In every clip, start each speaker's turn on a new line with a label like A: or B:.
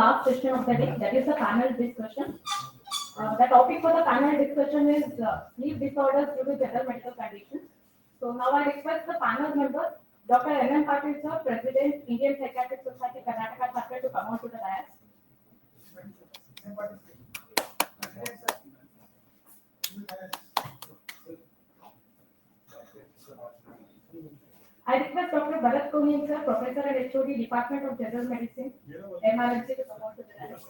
A: last session of the day, that is the panel discussion. The topic for the panel discussion is sleep disorders due to general medical conditions. So now I request the panel members, Dr. M. Patil sir, President, Indian Psychiatric Society, Karnataka chapter, to come out to the dais. I request Dr. Bharat Kohli sir, Professor and HOD, Department of General Medicine, MRMC, to come out to the dais.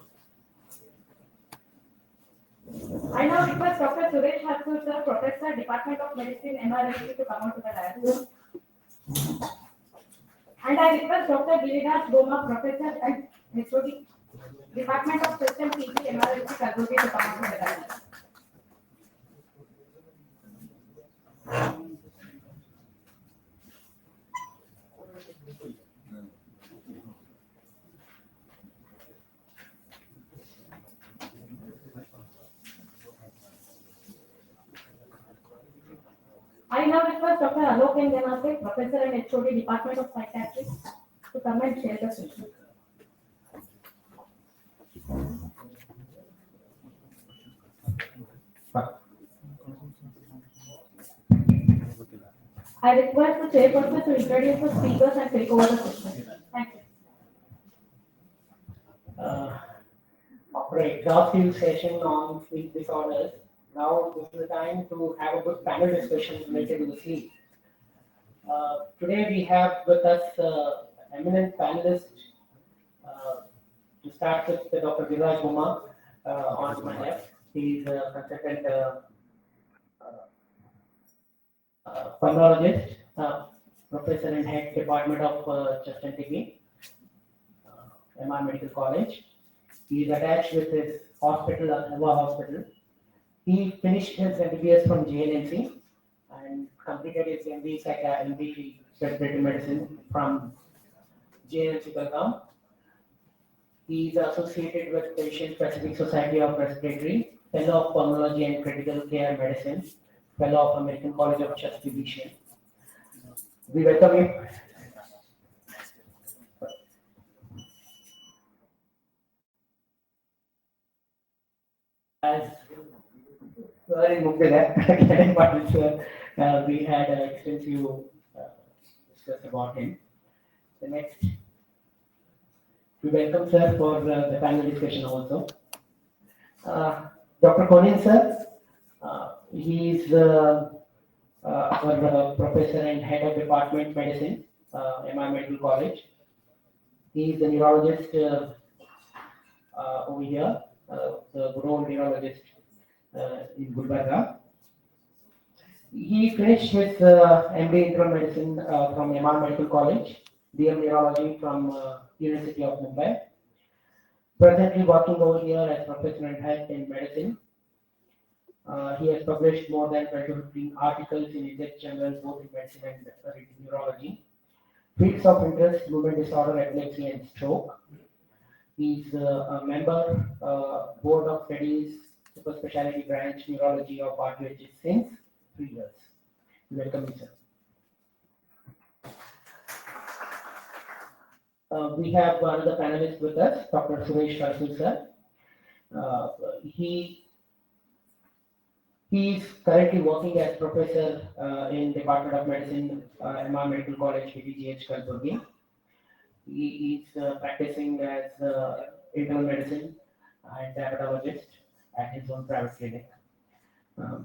A: I now request Dr. Suresh Hathur sir, Professor, Department of Medicine, MRMC, to come out to the dais. And I request Dr. Giriraj Goma, Professor and HOD, Department of System PG, MRMC, Kalburgi, to come out to the dais. I now request Dr. Alok N. Ganase, Professor and HOD, Department of Psychiatry, to come and share the session. I request the chairperson to introduce the speakers and take over the session. Thank you.
B: After an exhaustive session on sleep disorders, now this is the time to have a good panel discussion related to the sleep. Today we have with us eminent panelists. To start with Dr. Giriraj Goma on my left. He is a consultant pulmonologist, professor and head department of chest and kidney, MR Medical College. He is attached with his hospital, Alva Hospital. He finished his MBBS from JNMC and completed his MD Respiratory Medicine from JNMC Belgaum. He is associated with Patient Pacific Society of Respiratory, Fellow of Pulmonology and Critical Care Medicine, Fellow of American College of Chest Division. We welcome you. As we had an extensive discussion about him. The next, we welcome sir for the panel discussion also. Dr. Konin sir, he is our professor and head of department medicine, MR Medical College. He is the neurologist over here, the good old neurologist in Gulbarga. He finished his MD Internal Medicine from MR Medical College, DM Neurology from University of Mumbai. Presently working over here as professor and head in medicine. He has published more than 12 to 15 articles in Index journals, both in medicine and neurology. Fields of interest: movement disorder, epilepsy, and stroke. He's a member board of studies, super specialty branch neurology of RUH since 3 years. Welcome, sir. We have another panelist with us, Dr. Suresh Hathur sir. He is currently working as professor in Department of Medicine, MR Medical College, PTGH, Kalburgi. He is practicing as internal medicine and dermatologist at his own private clinic.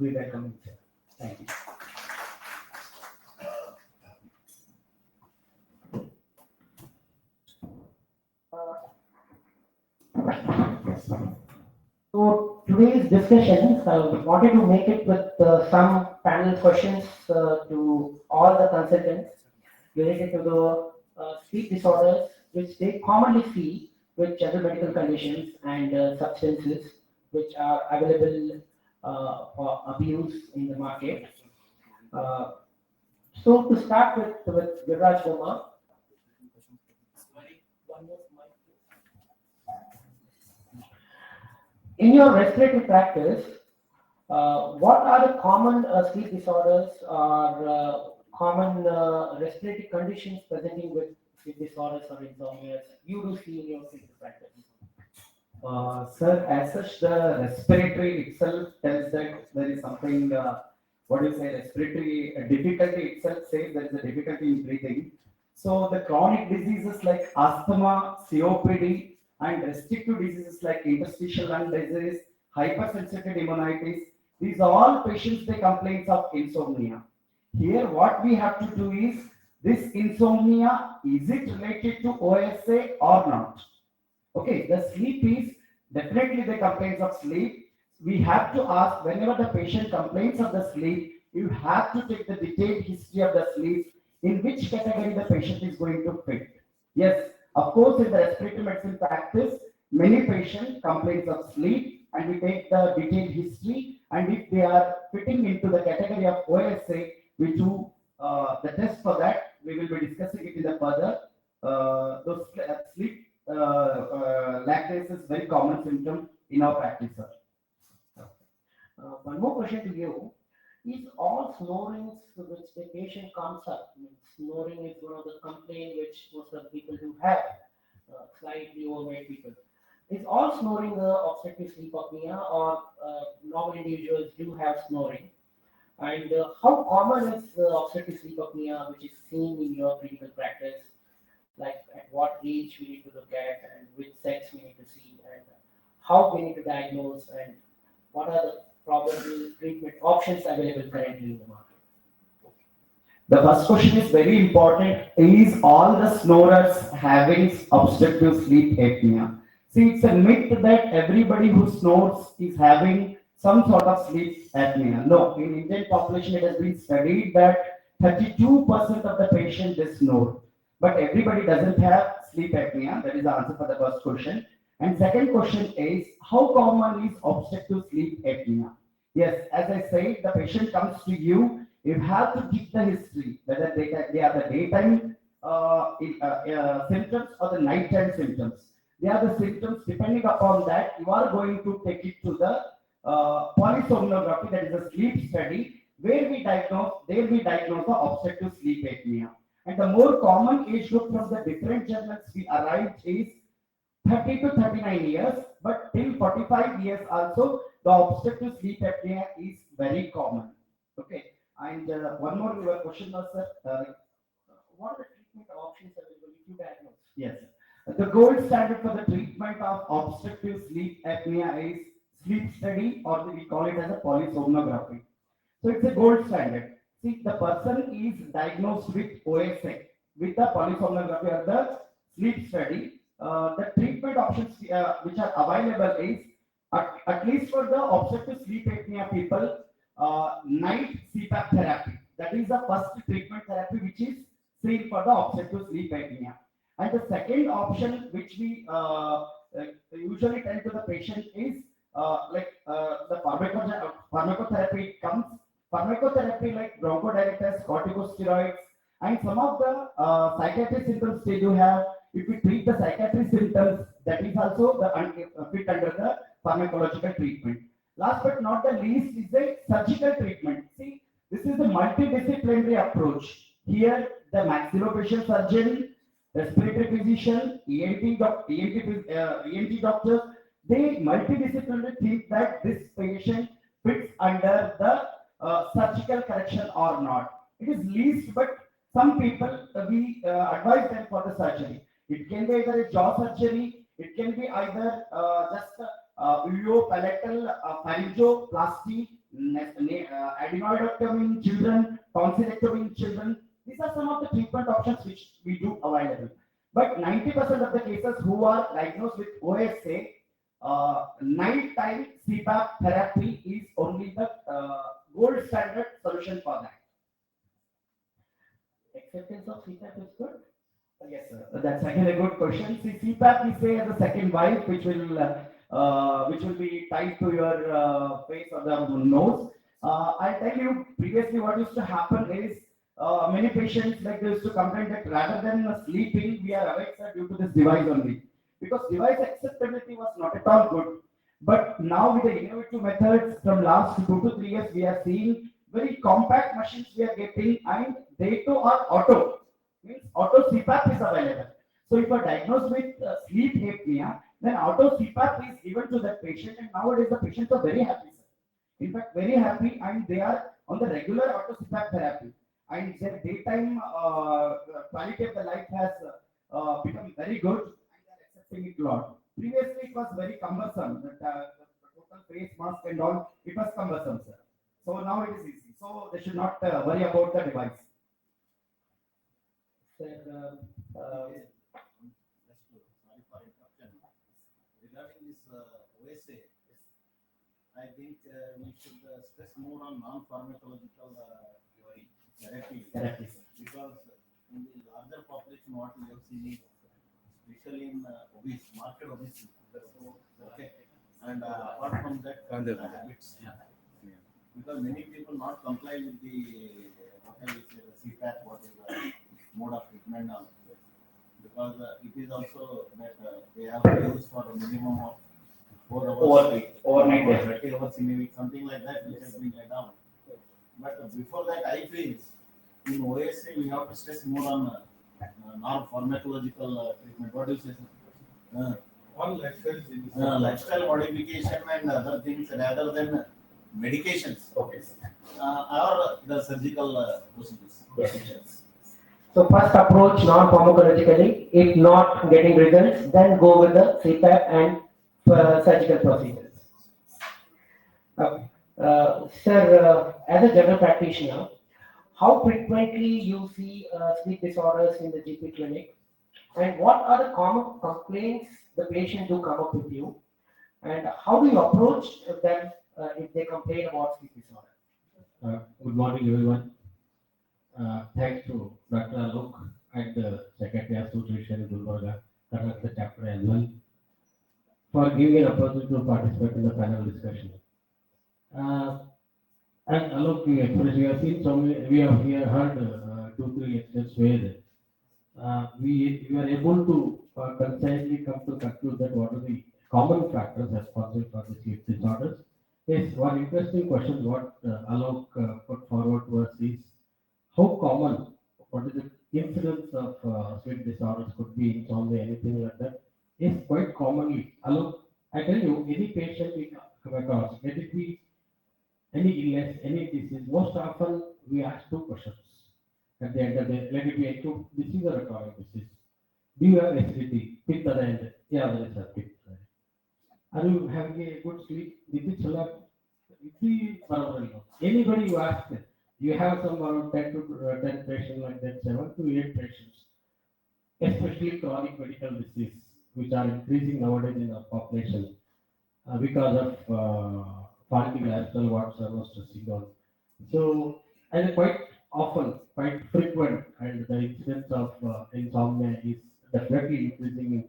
B: We welcome him, sir. Thank you. So today's discussion, we wanted to make it with some panel questions to all the consultants related to the sleep disorders which they commonly see with general medical conditions and substances which are available for abuse in the market. So to start with Giriraj Goma. In your respiratory practice, what are the common sleep disorders or common respiratory conditions presenting with sleep disorders or insomnia you do see in your clinical practice?
C: Sir, as such, the respiratory itself tells that there is something, what do you say, respiratory difficulty itself says there is a difficulty in breathing. So the chronic diseases like asthma, COPD, and restrictive diseases like interstitial lung disease, hypersensitive pneumonitis, these are all patients they complaints of insomnia. Here, what we have to do is this insomnia, is it related to OSA or not? Okay, the sleep is definitely the complaints of sleep. We have to ask whenever the patient complains of the sleep, you have to take the detailed history of the sleep, in which category the patient is going to fit. Yes, of course, in the respiratory medicine practice, many patients complains of sleep, and we take the detailed history, and if they are fitting into the category of OSA, we do the test for that. We will be discussing it in the further. Those sleep lactase is very common symptom in our practice, sir.
B: One more question to you. Is all snoring which the patient comes up, I mean, snoring is one of the complaint which most of the people do have, slightly overweight people. Is all snoring obstructive sleep apnea or normal individuals do have snoring? And how common is obstructive sleep apnea which is seen in your clinical practice? Like at what age we need to look at and which sex we need to see and how we need to diagnose and what are the probable treatment options available currently in the market.
C: The first question is very important. Is all the snorers having obstructive sleep apnea? See, it's a myth that everybody who snores is having some sort of sleep apnea. No, in Indian population, it has been studied that 32% of the patients they snore, but everybody doesn't have sleep apnea. That is the answer for the first question. And second question is, how common is obstructive sleep apnea? Yes, as I said, the patient comes to you. You have to keep the history whether they are the daytime symptoms or the nighttime symptoms. They are the symptoms. Depending upon that, you are going to take it to the polysomnography, that is a sleep study, where we diagnose the obstructive sleep apnea. And the more common age group from the different journals we arrived is 30 to 39 years, but till 45 years also, the obstructive sleep apnea is very common. Okay, and one more your question was,
B: What are the treatment options available if you diagnose?
C: yes, the gold standard for the treatment of obstructive sleep apnea is sleep study, or we call it as a polysomnography. So it's a gold standard. See, the person is diagnosed with OSA with the polysomnography or the sleep study. The treatment options which are available is at least for the obstructive sleep apnea people, night CPAP therapy. That is the first treatment therapy which is seen for the obstructive sleep apnea. And the second option which we usually tell to the patient is the pharmacotherapy comes. Pharmacotherapy like bronchodilators, corticosteroids, and some of the psychiatric symptoms they do have. If we treat the psychiatric symptoms, that is also the fit under the pharmacological treatment. Last but not the least is the surgical treatment. See, this is the multidisciplinary approach. Here, the maxillofacial surgeon, respiratory physician, ENT doctors, they multidisciplinary think that this patient fits under the surgical correction or not. It is least, but some people we advise them for the surgery. It can be either a jaw surgery, it can be either just ureopalatal pharyngoplasty, adenoidectomy in children, tonsillectomy in children. These are some of the treatment options which we do available. But 90% of the cases who are diagnosed with OSA, nighttime CPAP therapy is only the gold standard solution for that.
B: Acceptance of CPAP is good.
C: Yes, sir. That's again a good question. See, CPAP we say as a second wife, which will be tied to your face or the nose. I'll tell you previously what used to happen is many patients like they used to complain that rather than sleeping, we are awake, sir, due to this device only, because device acceptability was not at all good. But now with the innovative methods from last 2 to 3 years, we are seeing very compact machines we are getting, and they too are auto. Means auto CPAP is available. So if you are diagnosed with sleep apnea, Then auto CPAP is given to that patient, and nowadays the patients are very happy, sir. In fact, very happy, and they are on the regular auto CPAP therapy, and their daytime quality of the life has become very good, and they are accepting it a lot. Previously, it was very cumbersome. The total face mask and all, it was cumbersome, sir. So now it is easy. So they should not worry about the device.
B: Sir,
D: Sorry for interruption. Regarding this OSA, I think we should stress more on non-pharmacological therapy because in the larger population, what we have seen is especially in market obesity. Okay, and apart from that, the habits. Because many people not comply with the what I will say the CPAP, what is the mode of treatment now. Because it is also that they have to use for a minimum of 4 hours,
B: overnight.
D: 30 hours in a week, something like that, which has been laid down. But before that, I feel in OSA we have to stress more on non-pharmacological treatment. What do you say?
E: All lifestyle changes.
D: Lifestyle modification and other things rather than medications
B: Okay.
D: or the surgical procedures.
B: So first approach non-pharmacologically. If not getting results, then go with the CPAP and surgical procedures. Okay. Sir, as a general practitioner, how frequently you see sleep disorders in the GP clinic, and what are the common complaints the patient do come up with you, and how do you approach them if they complain about sleep disorder?
E: Good morning, everyone. Thanks to Dr. Alok and the Secretary of Nutrition in Gulbarga, Karnataka chapter as well, for giving an opportunity to participate in the panel discussion. And Alok, we have seen so many, we have here heard 2-3 instances where we are able to concisely come to conclude that what are the common factors responsible for the sleep disorders. Yes, one interesting question what Alok put forward to us is how common, what is the incidence of sleep disorders could be insomnia, anything like that, is quite commonly. Alok, I tell you, any patient we come across, let it be any illness, any disease, most often we ask 2 questions. At the end of the day, let it be acute disease or a chronic disease. Do you have acidity? Pitta and yeah, there is a pit. Are you having a good sleep? Anybody you ask, you have some around 10 to 10 patients like that, 7 to 8 patients, especially chronic medical disease, which are increasing nowadays in our population because of faulty lifestyle, what's almost stressing on. So, and quite often, quite frequent, and the incidence of insomnia is definitely increasing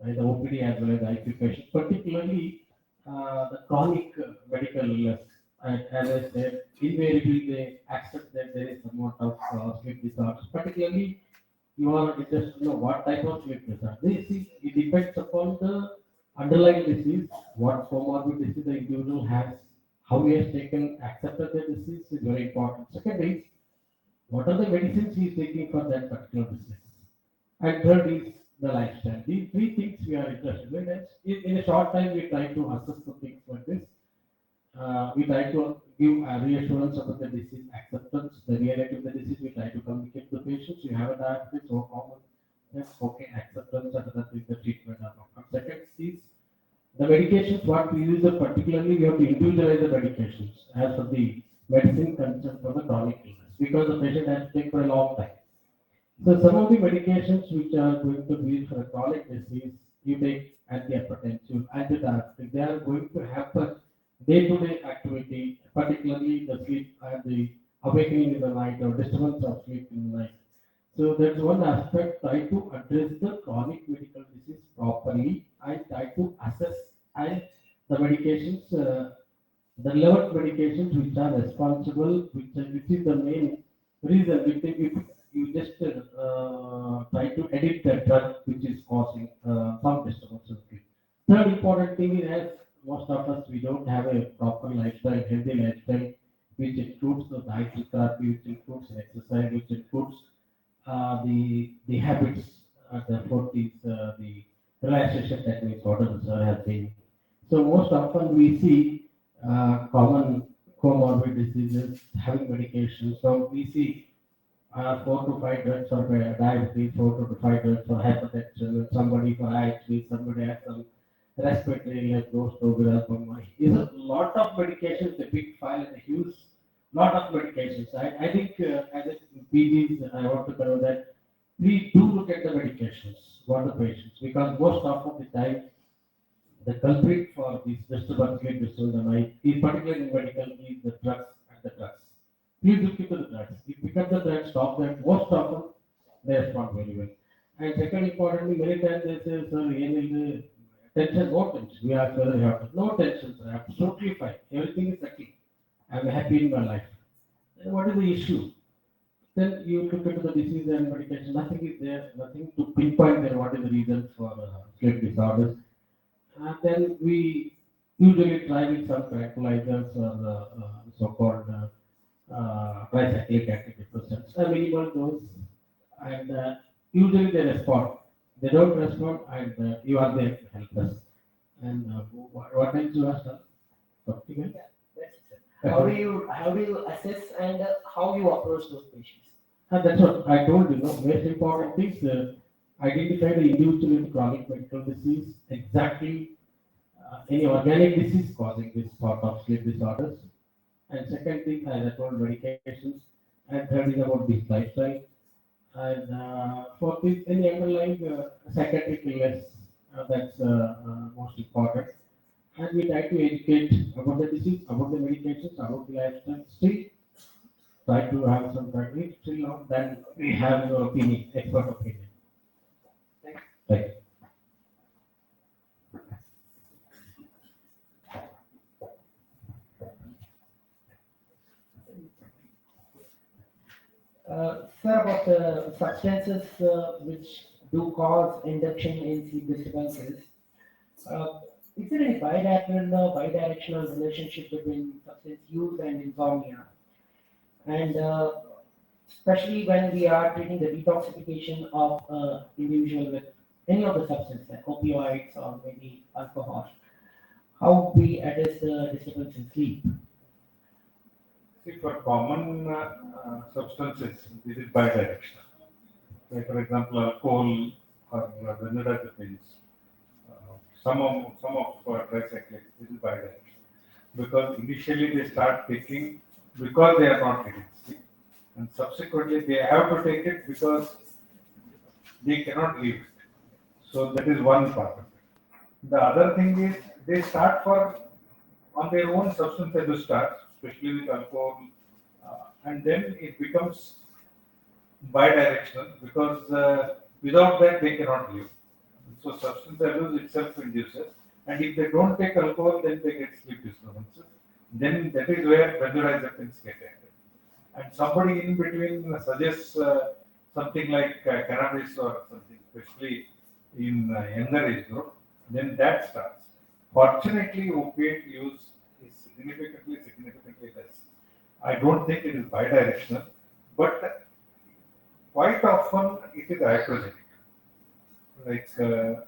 E: in the OPD as well as ICU patients, particularly the chronic medical illness. And as I said, invariably they accept that there is some amount of sleep disorders. Particularly, you are interested to know what type of sleep disorder. It depends upon the underlying disease, what comorbid disease the individual has, how he has taken, accepted the disease is very important. Second is, what are the medicines he is taking for that particular disease? And third is the lifestyle. These 3 things we are interested in. In a short time, we try to assess the things like this. We try to give a reassurance about the disease, acceptance, the reality of the disease. We try to communicate to the patients. You have a diagnosis, so common. Yes, okay, acceptance, and that is the treatment. Second is the medications, what we use, particularly we have to individualize the medications as per the medicine concern for the chronic illness because the patient has to take for a long time. So some of the medications which are going to be used for a chronic disease, you take antihypertensive, antidiabetic, they are going to happen day-to-day activity, particularly the sleep and the awakening in the night or disturbance of sleep in the night. So that's one aspect, try to address the chronic medical disease properly and try to assess and the medications, the relevant medications which are responsible, which is the main reason. If you just try to edit the drug which is causing some disturbance of sleep. Third important thing is, as most of us, we don't have a proper lifestyle, healthy lifestyle, which includes the dietary therapy, which includes exercise, which includes the habits, therefore is the relaxation techniques, whatever the sir has been. So most often we see common comorbid diseases having medications. So we see 4 to 5 drugs for diabetes, 4 to 5 drugs for hypertension, and somebody for IHB, somebody has some respiratory like those to is a lot of medications, a big file and a huge lot of medications. I think as a PGs, I want to tell that we do look at the medications for the patients because most often the time the culprit for this disturbance like disorder is particularly in medical is the drugs and the drugs. Please look into the drugs. If pick up the drugs, stop them. Most often they respond very well. And second importantly, many times they say, sir, tension, no tension. We ask whether you have no tension, sir. Absolutely fine. Everything is settled. I'm happy in my life. Then what is the issue? Then you look into the disease and medication. Nothing is there. Nothing to pinpoint there. What is the reason for sleep disorders? And then we usually try with some tranquilizers or so-called tricyclic antidepressants, a minimal dose, and usually they respond. They don't respond, and you are there to help us. And what else you asked? Something else?
B: That's it, sir. How do you assess and how you approach those patients?
E: And that's what I told you. No, most important thing is identify the individual with chronic medical disease, exactly any organic disease causing this sort of sleep disorders. And second thing, as I told, medications. And third is about this lifestyle. And fourth is any underlying psychiatric illness that's most important. And we try to educate about the disease, about the medications, about the lifestyle. Still try to have some practice. Still not, then we have your opinion, expert opinion. Thank you.
B: Sir, about the substances which do cause induction in sleep disturbances, uh, is there any bidirectional relationship between substance use and insomnia? And especially when we are treating the detoxification of individual with any of the substances like opioids or maybe alcohol, how we address the disturbance in sleep?
F: See, for common substances, this is bidirectional. Like for example, alcohol or benzodiazepines, some of tricyclics, this is bidirectional. Because initially they start taking because they are not getting sleep, and subsequently they have to take it because they cannot leave it. So that is one part of it. The other thing is they start for on their own substance abuse starts, especially with alcohol, and then it becomes bidirectional because without that they cannot live. So substance abuse itself induces, and if they don't take alcohol, then they get sleep disturbances. Then that is where benzodiazepines get added. And somebody in between suggests something like cannabis or something, especially in younger age group, then that starts. Fortunately, opiate use is significantly less. I don't think it is bidirectional, but quite often it is iatrogenic. Like a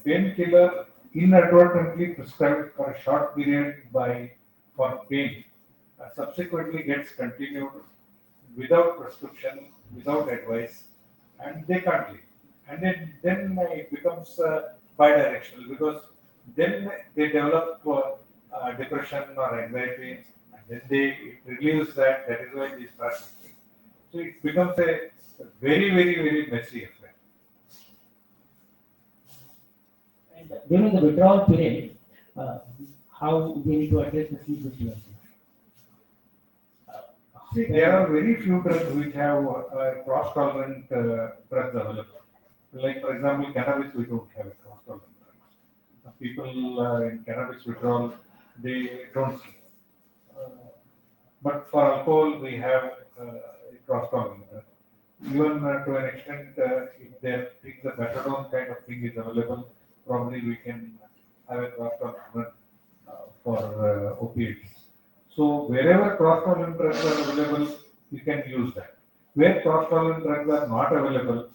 F: painkiller inadvertently prescribed for a short period by for pain subsequently gets continued without prescription, without advice, and they can't live. And then it becomes bidirectional because then they develop depression or anxiety, and then they it relieves that. That is why they start thinking. So it becomes a very messy affair.
B: And during the withdrawal period, how we need to address the sleep disturbances?
F: See, there are very few drugs which have cross-tolerant drugs available. Like, for example, cannabis, we don't have a cross-tolerant drugs. People in cannabis withdrawal, they don't sleep. Uh, but for alcohol, we have a cross-tolerant drug. Even to an extent, if there is a methadone kind of thing is available, probably we can have a cross-tolerant for opiates. So wherever cross-tolerant drugs are available, you can use that. Where cross-tolerant drugs are not available,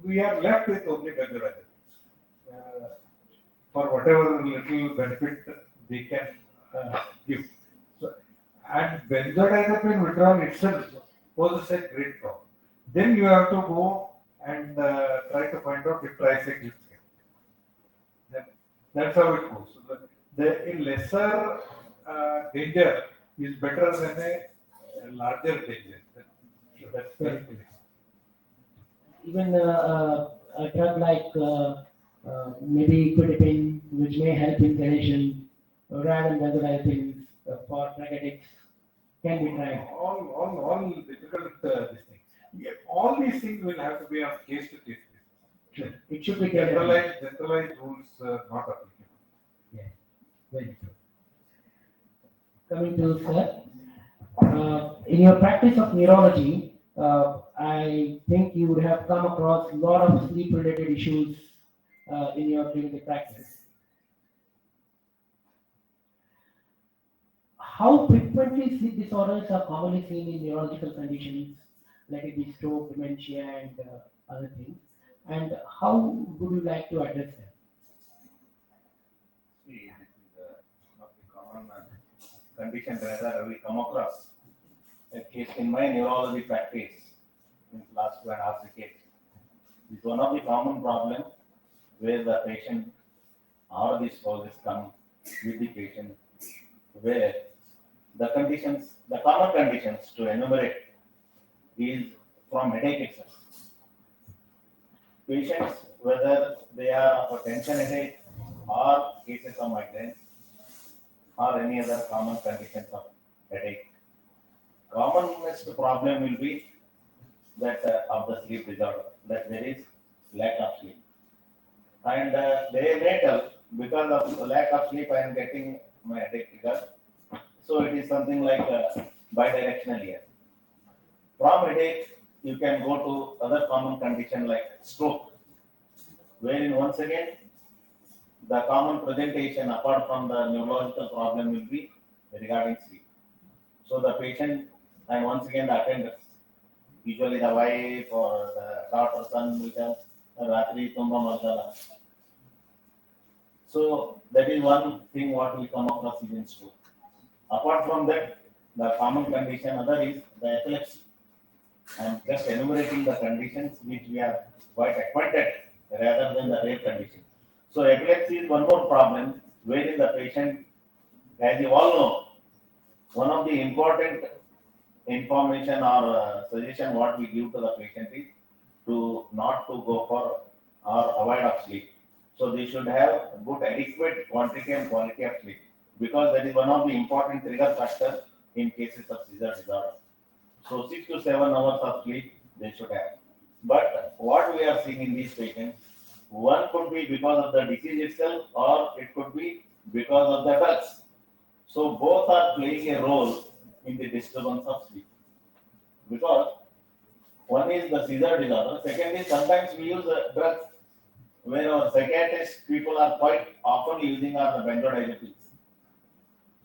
F: we are left with only benzodiazepines. For whatever little benefit they can give. So, and benzodiazepine withdrawal itself poses a great problem. Then you have to go and try to find out if tricyclics can. That's how it goes. So a lesser danger is better than a larger danger. That's very clear.
B: Even a drug like maybe equidipine, which may help in sedation, rather than benzodiazepines for drug addicts, can be tried.
F: All difficult this thing. Yeah, all these things will have to be on case to case basis.
B: It should be tailored.
F: Generalized rules not applicable.
B: Yes, very true. Coming to sir, in your practice of neurology, I think you would have come across a lot of sleep-related issues in your clinical practice. How frequently sleep disorders are commonly seen in neurological conditions, like it be stroke, dementia, and other things? And how would you like to address them?
D: See, this is one of the common conditions that we come across. A case in my neurology practice in last 2.5 decades. It's one of the common problems where the patient or the spouses come with the patient, where the conditions, the common conditions to enumerate is from headache itself. Patients, whether they are of a tension headache or cases of migraine or any other common conditions of headache, commonest problem will be that of the sleep disorder, that there is lack of sleep. And they may tell, because of the lack of sleep, I am getting my headache trigger. So it is something like bidirectional here. From headache, you can go to other common condition like stroke, wherein once again, the common presentation apart from the neurological problem will be regarding sleep. So the patient and once again the attenders, usually the wife or the daughter, son will tell, Ratri Tumba Malgala. So that is one thing what we come across in stroke. Apart from that, the common condition other is the epilepsy. I am just enumerating the conditions which we are quite acquainted rather than the rare condition. So epilepsy is one more problem wherein the patient, as you all know, one of the important information or suggestion what we give to the patient is to not to go for or avoid of sleep. So they should have good adequate quantity and quality of sleep because that is one of the important trigger factors in cases of seizure disorder. So 6 to 7 hours of sleep they should have. But what we are seeing in these patients, one could be because of the disease itself or it could be because of the drugs. So both are playing a role in the disturbance of sleep. Because one is the seizure disorder, second is sometimes we use drugs where our psychiatrists people are quite often using are the benzodiazepines.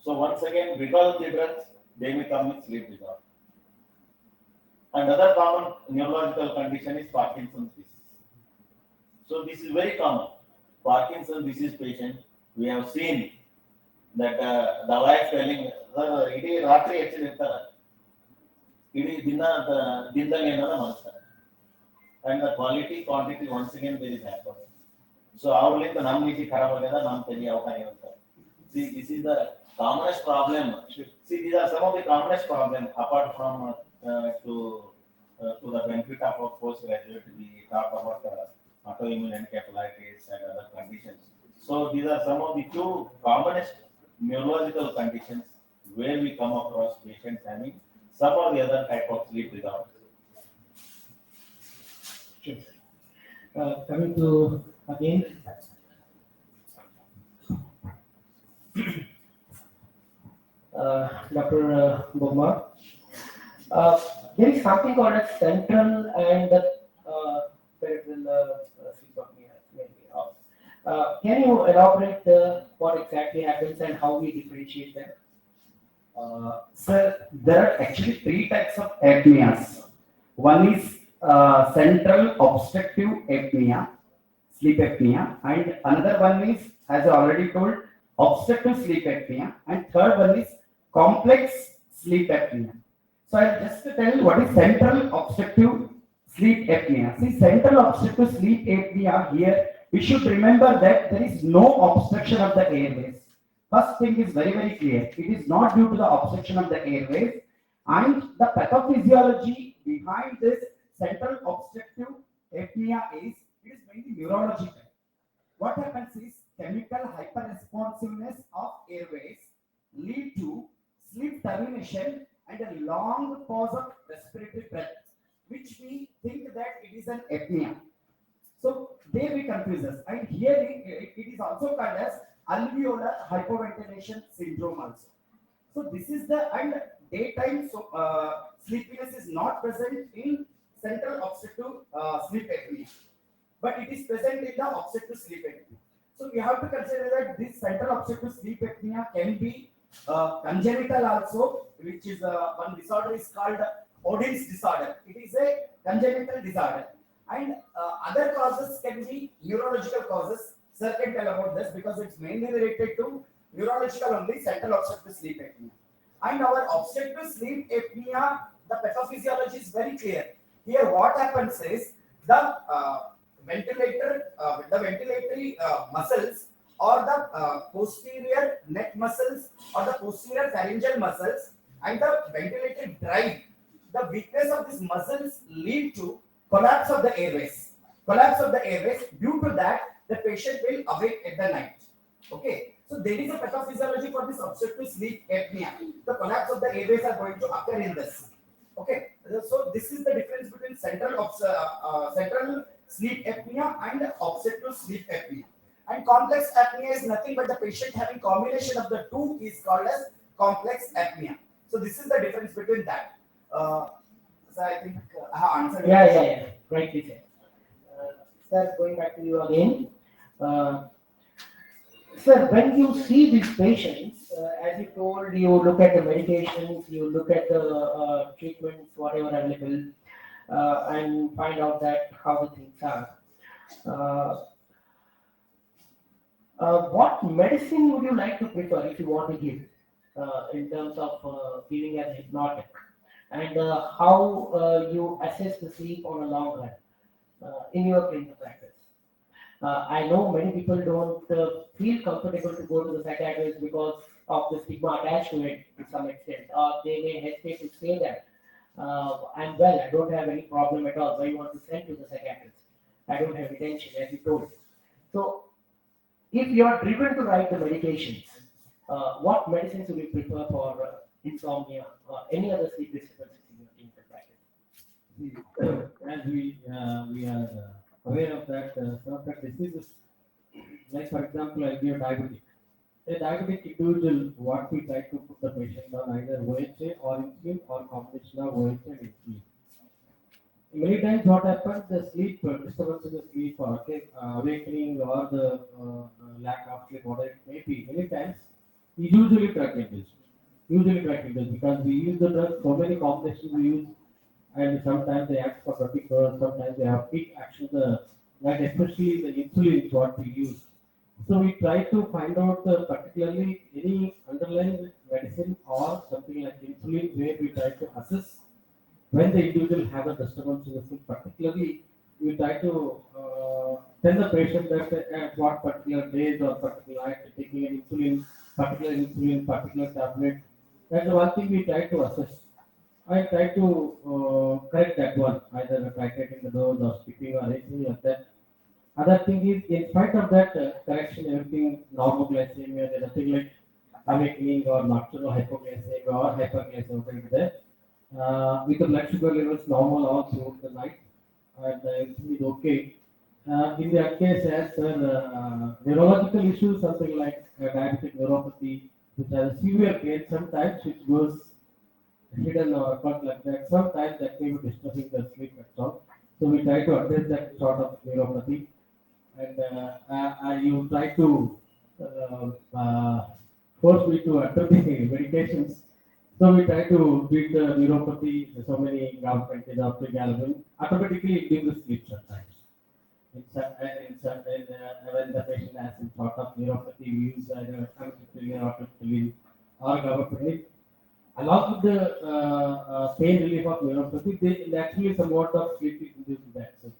D: So once again, because of the drugs, they may come with sleep disorder. Another common neurological condition is Parkinson's disease. So this is very common. Parkinson's disease patient, we have seen that the wife telling, sir, it is Ratri actually, it is Dindali another monster. And the quality, quantity, once again, there is happen. So our link the nam niti kharab hoga nam teli avta. See, this is the commonest problem. See, these are some of the commonest problems apart from to the benefit of our postgraduate. We talk about autoimmune encephalitis and other conditions. So these are some of the two commonest neurological conditions where we come across patients having some or the other type of sleep disorder.
B: Sure. Coming to again, Dr. Bhuma, there is something called a central and peripheral sleep apnea. Can you elaborate what exactly happens and how we differentiate them?
C: Sir, there are actually three types of apneas. One is central obstructive apnea, sleep apnea, and another one is, as I already told, obstructive sleep apnea, and third one is complex sleep apnea. So I'll just tell you what is central obstructive sleep apnea. See, central obstructive sleep apnea here, we should remember that there is no obstruction of the airways. First thing is very, very clear. It is not due to the obstruction of the airways, and the pathophysiology behind this central obstructive apnea is, it is mainly neurological. What happens is chemical hyperresponsiveness of airways lead to sleep termination and a long pause of respiratory breath, which we think that it is an apnea. So there we confuse us, and here it is also called as alveolar hypoventilation syndrome also. So this is the, and daytime sleepiness is not present in central obstructive sleep apnea, but it is present in the obstructive sleep apnea. So we have to consider that this central obstructive sleep apnea can be congenital also, which is one disorder is called Odin's disorder. It is a congenital disorder, and other causes can be neurological causes. Sir can tell about this because it's mainly related to neurological only, central obstructive sleep apnea. And our obstructive sleep apnea, the pathophysiology is very clear. Here, what happens is the ventilatory muscles, or the posterior neck muscles, or the posterior pharyngeal muscles, and the ventilatory drive, the weakness of these muscles lead to collapse of the airways. Collapse of the airways. Due to that, the patient will awake at the night. Okay. So there is a pathophysiology for this obstructive sleep apnea. The collapse of the airways are going to occur in this. Okay. So this is the difference between central sleep apnea and obstructive sleep apnea. And complex apnea is nothing but the patient having combination of the two is called as complex apnea. So this is the difference between that. So I think I have answered.
B: Yeah. Rightly said. Sir, going back to you again. Sir, when you see these patients, as you told, you look at the medications, you look at the treatments, whatever available, and find out that how the things are. What medicine would you like to prefer if you want to give in terms of giving as hypnotic, and how you assess the sleep on a long run in your clinical practice? I know many people don't feel comfortable to go to the psychiatrist because of the stigma attached to it to some extent, or they may hesitate to say that I'm well, I don't have any problem at all. Why you want to send to the psychiatrist? I don't have attention, as you told. So, if you are driven to write the medications, what medicines would you prefer for insomnia or any other sleep disturbances in your clinical practice?
E: As we are aware of that, some of the diseases, like for example, I'll give diabetic. A diabetic individual, what we try to put the patient on either OHA or insulin or combination of OHA and insulin. Many times what happens, the sleep disturbance in the sleep or awakening or the lack of sleep, whatever it may be, many times is usually drug induced. Because we use the drug, so many combinations we use, and sometimes they act for 24 hours, sometimes they have peak action, like especially the insulin is what we use. So we try to find out particularly any underlying medicine or something like insulin, where we try to assess when the individual has a disturbance in the sleep. Particularly, we try to tell the patient that at what particular days or particular night taking an insulin, particular tablet. That's the one thing we try to assess. I try to correct that one, either titrating the dose or skipping or anything like that. Other thing is, in spite of that correction, everything normoglycemia, there's nothing like awakening or nocturnal hypoglycemia or hyperglycemia over there. With the blood sugar levels normal all through the night, and everything is okay. In that case, as neurological issues, something like diabetic neuropathy, which has severe pain sometimes, which goes hidden or occurred like that. Sometimes that may be disturbing the sleep at all. So we try to address that sort of neuropathy, and you try to force me to enter the medications. So we try to treat the neuropathy, so many countries after gathering, automatically it gives the sleep sometimes. When the patient has some sort of neuropathy, we use either amitriptyline or triptyline or gabapentin. Along with the pain relief of neuropathy, they actually somewhat of sleep induced access.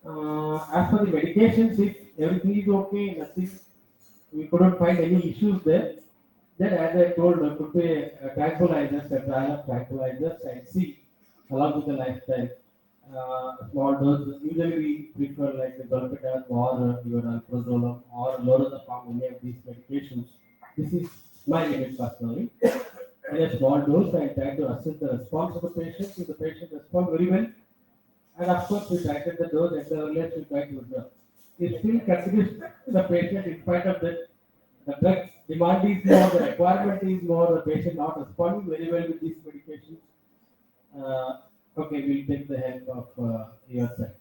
E: As for the medications, if everything is okay, nothing, we couldn't find any issues there. Then, as I told, could be tranquilizers, a trial of tranquilizers, and see along with the lifestyle. Small dose. Usually, we prefer like the Zolpidem or your alprazolam or lorazepam, any of these medications. This is my limit personally. In a small dose, I try to assess the response of the patient. If the patient responds very well, and of course, we tighten the dose at the earliest we try to withdraw. It still continues the patient in spite of that. The drug demand is more, the requirement is more, the patient not responding very well with these medications. Okay, we'll take the help of your side.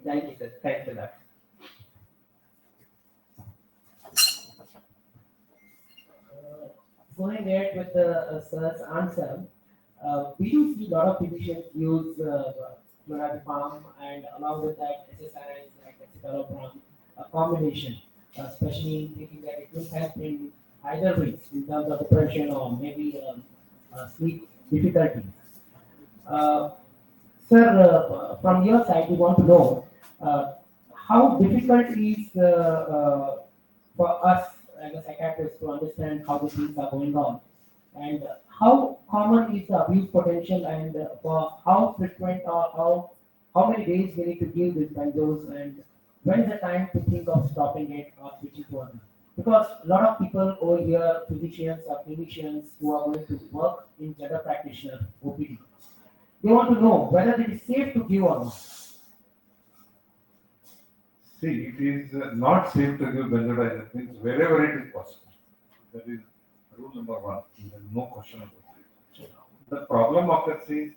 B: Thank you, sir. Thanks a lot. Going ahead with the sir's answer, we do see a lot of physicians use chlorantraniliprole and along with that SSRIs like escitalopram, a combination, especially thinking that it will help in either ways in terms of depression or maybe sleep difficulties. Uh, Sir, from your side, we want to know how difficult is for us as a psychiatrist to understand how the things are going on, and how common is the abuse potential, and for how frequent or how many days we need to give these benzos, and when is the time to think of stopping it or switching to other? Because a lot of people over here, physicians or clinicians who are going to work in general practitioner OPD, they want to know whether it is safe to give or not.
F: See, it is not safe to give benzodiazepines wherever it is possible. That is rule number one. There is no question about it. The problem occurs is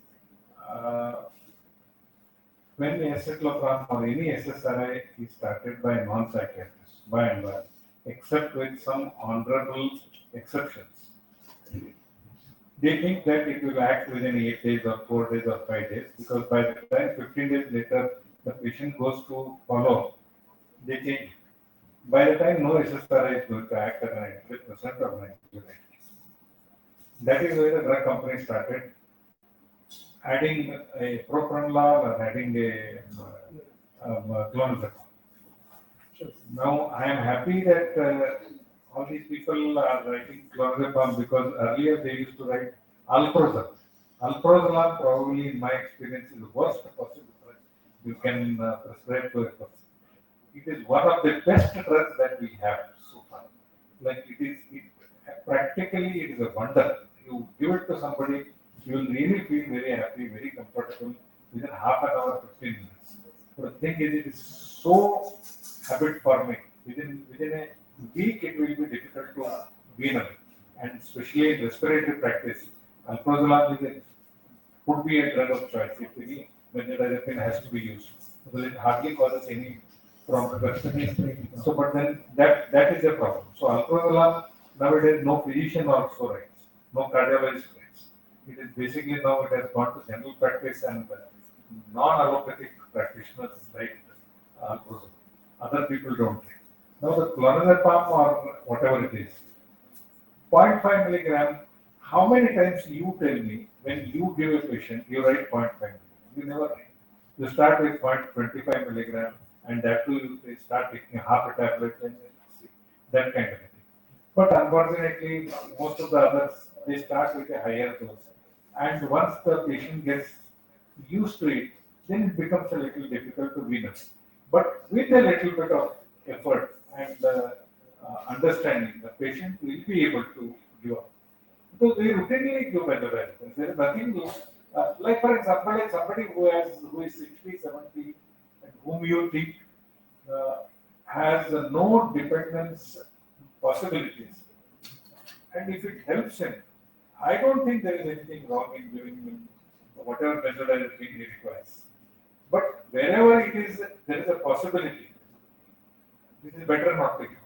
F: when escitalopram or any SSRI is started by a non-psychiatrist, by and large, except with some honorable exceptions. They think that it will act within 8 days or 4 days or 5 days, because by the time 15 days later the patient goes to follow, they change. By the time no SSRI is going to act at 95% or 90%. That is where the drug company started adding a propranolol or adding a clonazepam. Now I am happy that all these people are writing clonazepam, because earlier they used to write alprazolam. Alprazolam probably in my experience is the worst possible drug you can prescribe to a person. It is one of the best drugs that we have so far. Like practically it is a wonder. You give it to somebody, you will really feel very happy, very comfortable within half an hour, 15 minutes. But the thing is, it is so habit forming. Within a week, it will be difficult to wean away. And especially in respiratory practice, alprazolam could be a drug of choice if any benzodiazepine has to be used, because it hardly causes any problem. So, but then that is a problem. So alprazolam nowadays no physician also writes, no cardiologist writes. It is basically now it has gone to general practice, and non-allopathic practitioners write alprazolam. Other people don't write. Now the clonazepam or whatever it is, 0.5 milligram. How many times you tell me when you give a patient you write 0.5 milligram? You never write. You start with 0.25 milligram, and that too you start taking half a tablet and that kind of thing. But unfortunately, most of the others they start with a higher dose, and once the patient gets used to it, then it becomes a little difficult to wean up. But with a little bit of effort and understanding, the patient will be able to give up. Because we routinely give benzodiazepines. There is nothing like for example, like somebody who is 60, 70, and whom you think has no dependence possibilities, and if it helps him, I don't think there is anything wrong in giving him whatever benzodiazepine he requires. But wherever it is, there is a possibility. It is better not to give.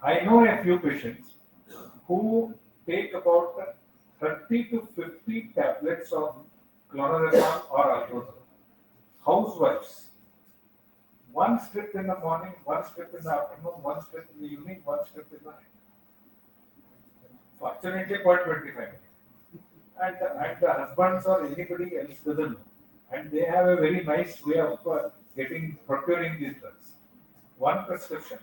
F: I know a few patients who take about 30 to 50 tablets of clonazepam or alprazolam. Housewives, one strip in the morning, one strip in the afternoon, one strip in the evening, one strip in the night. Fortunately, 0.25. And the husbands or anybody else doesn't know. And they have a very nice way of procuring these drugs. One prescription,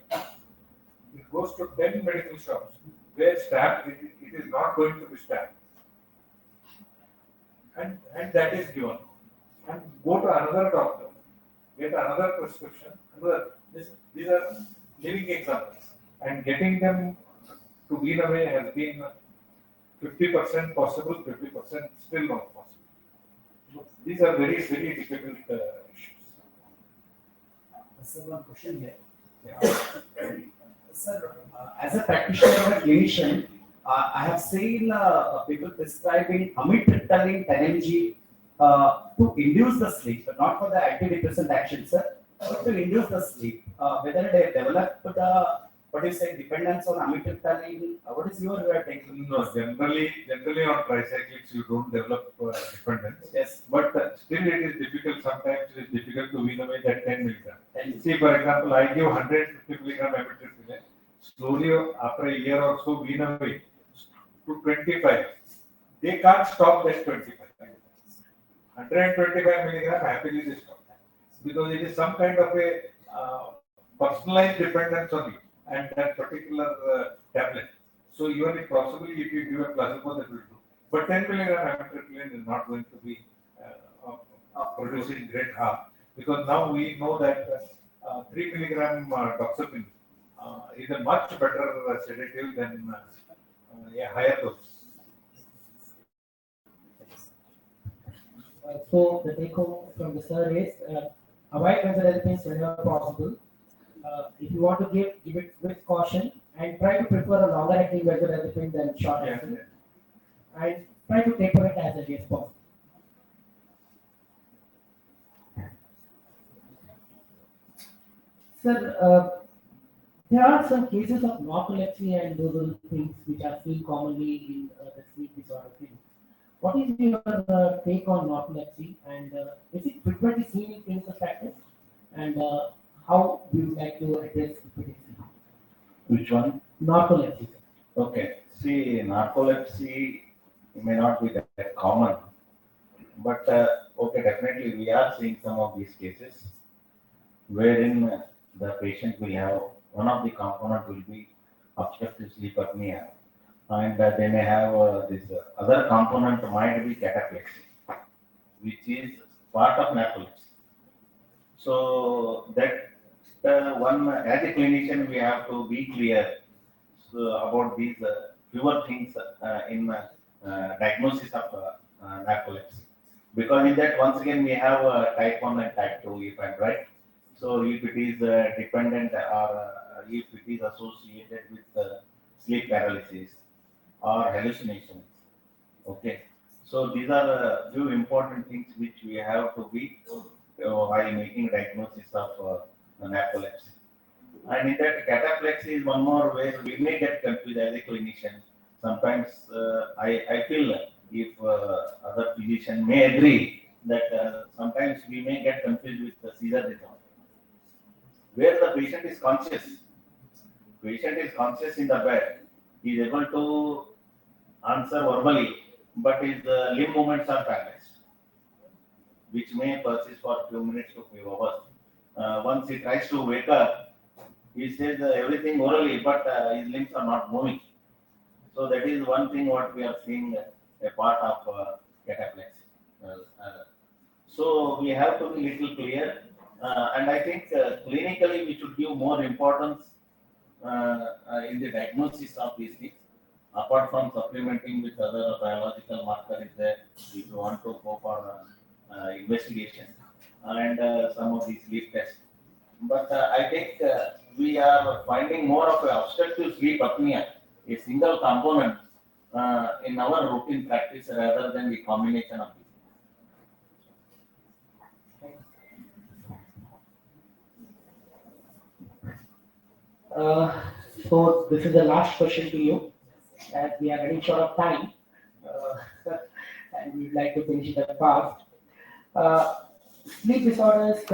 F: it goes to 10 medical shops where stamped, it is not going to be stamped. And that is given. And go to another doctor, get another prescription, these are living examples. And getting them to wean away has been 50% possible, 50% still not possible. These are very, very difficult issues.
C: Sir, one question here.
F: Yeah.
C: Sir, as a practitioner or a clinician, I have seen people prescribing amitriptyline 10 mg to induce the sleep, but not for the antidepressant action, sir, but to induce the sleep. Whether they develop what do you say, dependence on amitriptyline, what is your take?
F: No, generally on tricyclics you don't develop dependence.
C: Yes.
F: But still it is difficult, sometimes it is difficult to wean away that 10 milligram.
C: 10
F: See, for example, I give 150 milligram amitriptyline, slowly after a year or so wean away to 25. They can't stop that 25. 125 milligram happily they stop. Because it is some kind of a personalized dependence on you and that particular tablet. So even if possibly if you give a placebo that will do. But 10 milligram amitriptyline is not going to be producing great harm. Because now we know that 3 milligram doxepin is a much better sedative than a higher dose.
B: So the take home from the sir is avoid benzodiazepines whenever possible. If you want to give it with caution and try to prefer a longer acting benzodiazepine than short acting, and try to taper it as early as possible. Sir, there are some cases of narcolepsy and those other things which are seen commonly in the sleep disorder field. What is your take on narcolepsy and is it frequently seen in clinical practice? And how would you like to address it?
G: Which one?
B: Narcolepsy.
G: Okay. See, narcolepsy may not be that common, but okay, definitely we are seeing some of these cases wherein the patient will have one of the component will be obstructive sleep apnea, and they may have this other component might be cataplexy, which is part of narcolepsy. So that one, as a clinician, we have to be clear about these fewer things in diagnosis of narcolepsy. Because in that, once again, we have type 1 and type 2, if I'm right. So if it is dependent or if it is associated with sleep paralysis or hallucinations, okay. So these are few important things which we have to be while making diagnosis of narcolepsy. And in that, cataplexy is one more where we may get confused as a clinician. Sometimes I feel if other physician may agree that sometimes we may get confused with the seizure disorder, where the patient is conscious in the bed, he is able to answer verbally, but his limb movements are paralyzed, which may persist for a few minutes to few hours. Once he tries to wake up, he says everything orally, but his limbs are not moving. So that is one thing what we are seeing a part of cataplexy. So we have to be little clear, and I think clinically we should give more importance in the diagnosis of these things. Apart from supplementing with other biological marker is there, if you want to go for investigation and some of these sleep tests. But I think we are finding more of an obstructive sleep apnea, a single component in our routine practice rather than the combination of these.
B: So this is the last question to you. as we are running short of time, and we'd like to finish it up fast. Uh, Sleep disorders,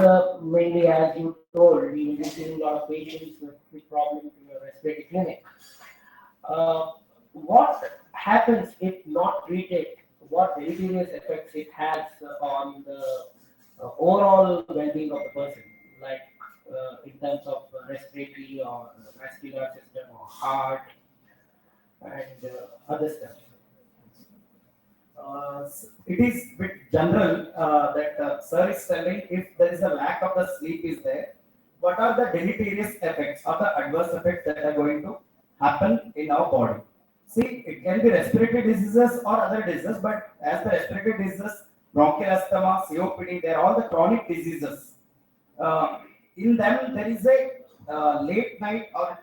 B: mainly as you told, we will be seeing a lot of patients with problems in your respiratory clinic. What happens if not treated? What deleterious effects it has on the overall well-being of the person, like in terms of respiratory or vascular system or heart and other stuff.
C: It is bit general that sir is telling if there is a lack of the sleep is there, what are the deleterious effects or the adverse effects that are going to happen in our body? See, it can be respiratory diseases or other diseases, but as the respiratory diseases, bronchial asthma, COPD, they are all the chronic diseases. Uh, in them, there is a late night or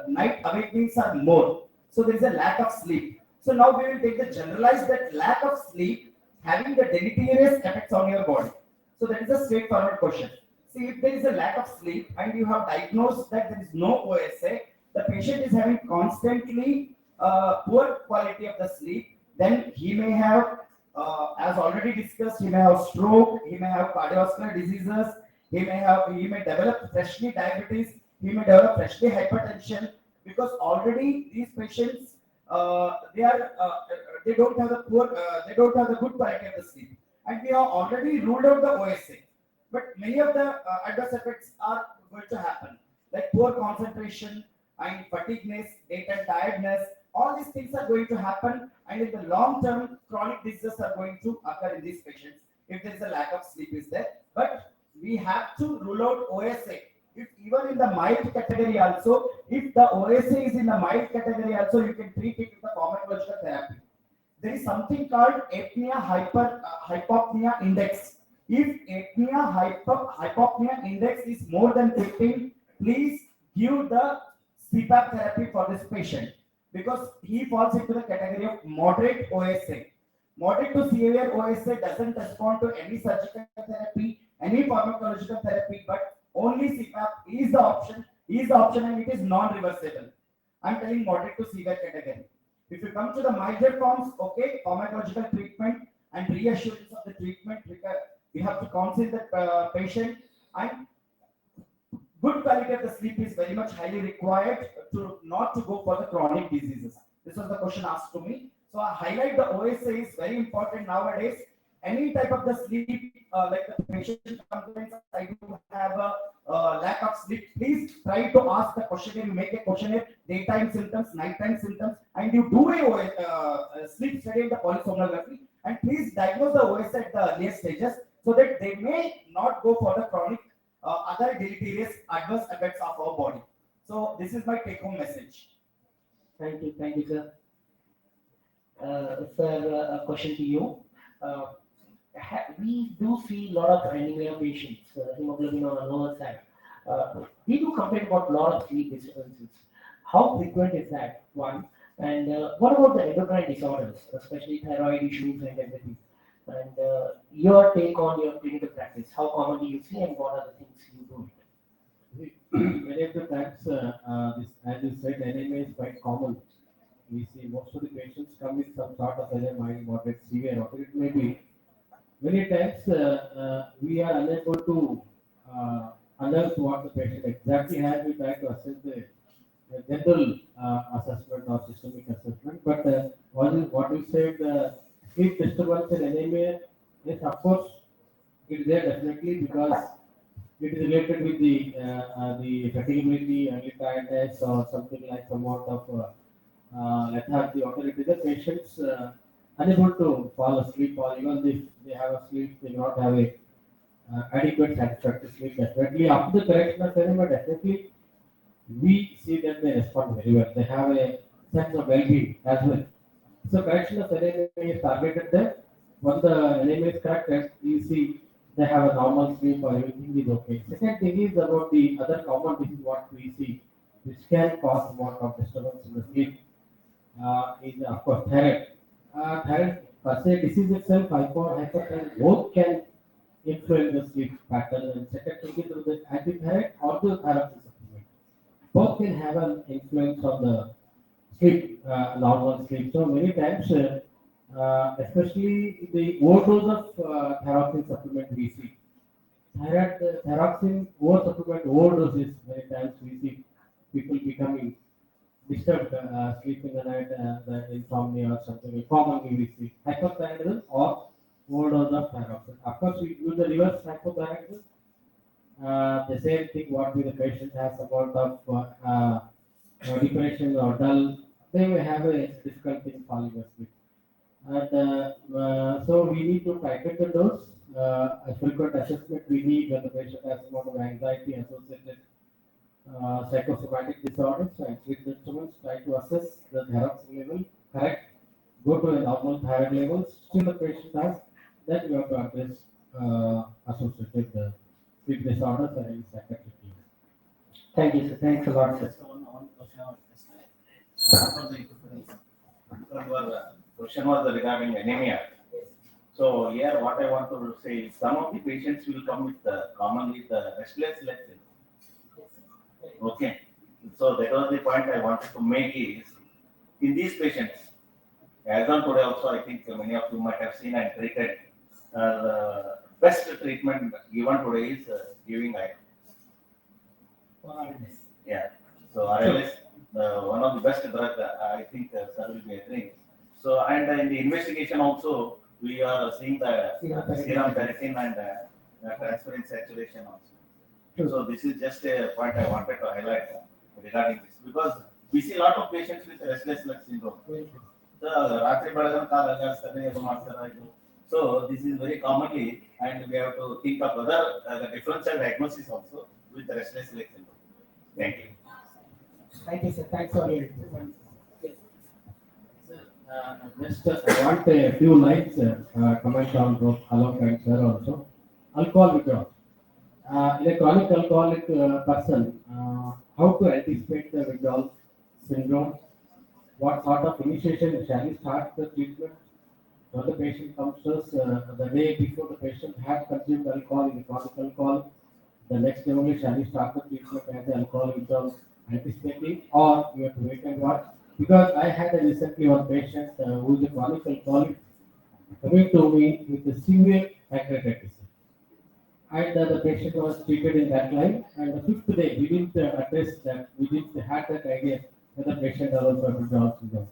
C: night awakenings are more. So there is a lack of sleep. So now we will take the generalized that lack of sleep having the deleterious effects on your body. So that is a straightforward question. See, if there is a lack of sleep and you have diagnosed that there is no OSA, the patient is having constantly poor quality of the sleep, then he may have, as already discussed, he may have stroke, he may have cardiovascular diseases, he may develop freshly diabetes, he may develop freshly hypertension, because already these patients they don't have the they don't have the good quality of the sleep, and we have already ruled out the OSA. But many of the adverse effects are going to happen, like poor concentration and fatigueness, daytime tiredness. All these things are going to happen, and in the long term, chronic diseases are going to occur in these patients if there is a lack of sleep is there. But we have to rule out OSA. If even in the mild category also, if the OSA is in the mild category also, you can treat it with the pharmacological therapy. There is something called hypopnea index. If hypopnea index is more than 15, please give the CPAP therapy for this patient, because he falls into the category of moderate OSA. Moderate to severe OSA doesn't respond to any surgical therapy, any pharmacological therapy, but only CPAP is the option, and it is non-reversible. I'm telling moderate to severe category. If you come to the milder forms, okay, pharmacological treatment and reassurance of the treatment, we have to counsel the patient, and good quality of the sleep is very much highly required to not to go for the chronic diseases. This was the question asked to me. So I highlight the OSA is very important nowadays. Any type of the sleep, like the patient complaints, I do have a lack of sleep. Please try to ask the questionnaire. You make a questionnaire, daytime symptoms, nighttime symptoms, and you do a sleep study in the polysomnography. And please diagnose the OSA at the earliest stages, so that they may not go for the chronic other deleterious adverse effects of our body. So this is my take-home message.
B: Thank you, sir. Sir, a question to you. We do see a lot of anemia patients, hemoglobin on the lower side. We do complain about a lot of sleep disturbances. How frequent is that? One. And what about the endocrine disorders, especially thyroid issues and everything? And your take on your clinical practice. How commonly you see, and what are the things you do?
E: Many of the times, this, as you said, anemia is quite common. We see most of the patients come with some sort of anemia, moderate, severe, whatever it may be. Many times, we are unable to unearth what the patient exactly has. We try to assess the general assessment or systemic assessment. But what you said, sleep disturbance and anemia, yes, of course, it is there definitely, because it is related with the fatigability, early tiredness, or something like somewhat of lethargy, whatever it is. The patients unable to fall asleep, or even if they have a sleep, they do not have a adequate satisfactory sleep. Definitely, after the correction of anemia, definitely we see that they respond very well. They have a sense of well-being as well. So correction of anemia is targeted there. Once the anemia is corrected, you see they have a normal sleep or everything is okay. Second thing is about the other common disease what we see, which can cause more of disturbance in the sleep. Is of course thyroid. Thyroid per se disease itself, hyperthyroid, both can influence the sleep pattern. And second thing is the antithyroid or the thyroxine supplement. Both can have an influence on the sleep, normal sleep. So many times, especially the overdose of thyroxine supplement we see. Thyroxine over supplement overdoses, many times we see people becoming disturbed, sleep in the night, the insomnia or something. Commonly we see hypothyroidism or overdose of thyroxine. Of course, we use the reverse hypothyroidism. The same thing what the patient has about of depression or dull, they may have a difficulty in falling asleep. And so we need to titrate the dose. A frequent assessment we need when the patient has a lot of anxiety associated psychosomatic disorders and sleep instruments, try to assess the thyroxine level, correct, go to a normal thyroid levels, still the patient has, then you have to address associated sleep disorders and any psychiatric needs.
B: Thank you, sir. Thanks a lot, sir.
D: Just one question on this. What was the equivalence?
G: Because your question was regarding anemia. So here what I want to say is some of the patients will come with commonly the restless leg syndrome. Okay. So that was the point I wanted to make is in these patients, as on today also I think many of you might have seen and treated the best treatment given today is giving iron. Yeah. So RLS, one of the best drug, I think sir will be agreeing. So and in the investigation also we are seeing the serum ferritin and transferrin saturation also. So this is just a point I wanted to highlight regarding this because we see a lot of patients with restless leg syndrome. So ರಾತ್ರಿ ಬೆಳಗಾಂ ಕಾಲ ಅಲ್ಲಾಡ್ತಾರೆ, ಇದು ಮಾಡ್ತಾರೆ ಇದು. So this is very commonly, and we have to think of other the differential diagnosis also with restless leg syndrome. Thank you.
B: Thank you, sir. Thanks for your.
E: Just I want a few lines comment on both Alok and sir also. Alcohol withdrawal. In a chronic alcoholic person, how to anticipate the withdrawal syndrome? What sort of initiation shall we start the treatment? When the patient comes to us, the day before the patient had consumed alcohol in a chronic alcohol, the next day only shall we start the treatment as the alcohol withdrawal anticipating, or you have to wait and watch? Because I had a recently one patient who is a chronic alcoholic coming to me with a severe pancreatitis. And the patient was treated in that line. And the fifth day, we didn't address that. We didn't have that idea that the patient also had withdrawal syndrome.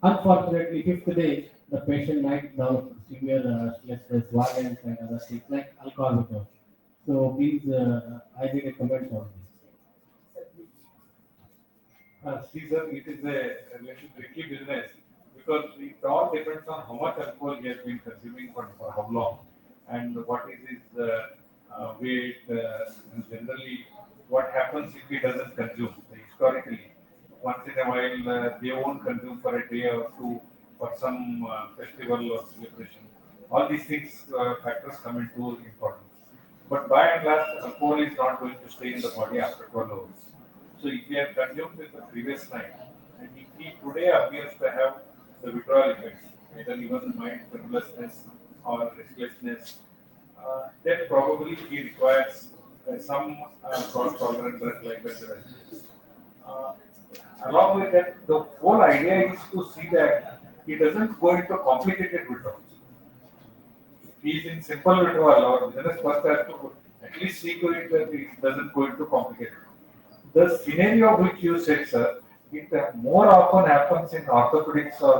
E: Unfortunately, fifth day, the patient might develop severe restlessness, violence, and other things like alcohol withdrawal. So please, I need a comment on this.
F: Caesar, it is a little tricky business because it all depends on how much alcohol he has been consuming for how long and what is his weight and generally what happens if he doesn't consume. Historically, once in a while they won't consume for a day or two for some festival or celebration. All these things factors come into importance. But by and large, alcohol is not going to stay in the body after 12 hours. So if he has consumed in the previous night, and if he today appears to have the withdrawal effects, either even mind tremulousness or restlessness, then probably he requires some cross-tolerant drug like that. Along with that, the whole idea is to see that he doesn't go into complicated withdrawals. If he is in simple withdrawal, our business first has to at least see to it that it doesn't go into complicated. The scenario which you said, sir, it more often happens in orthopedics or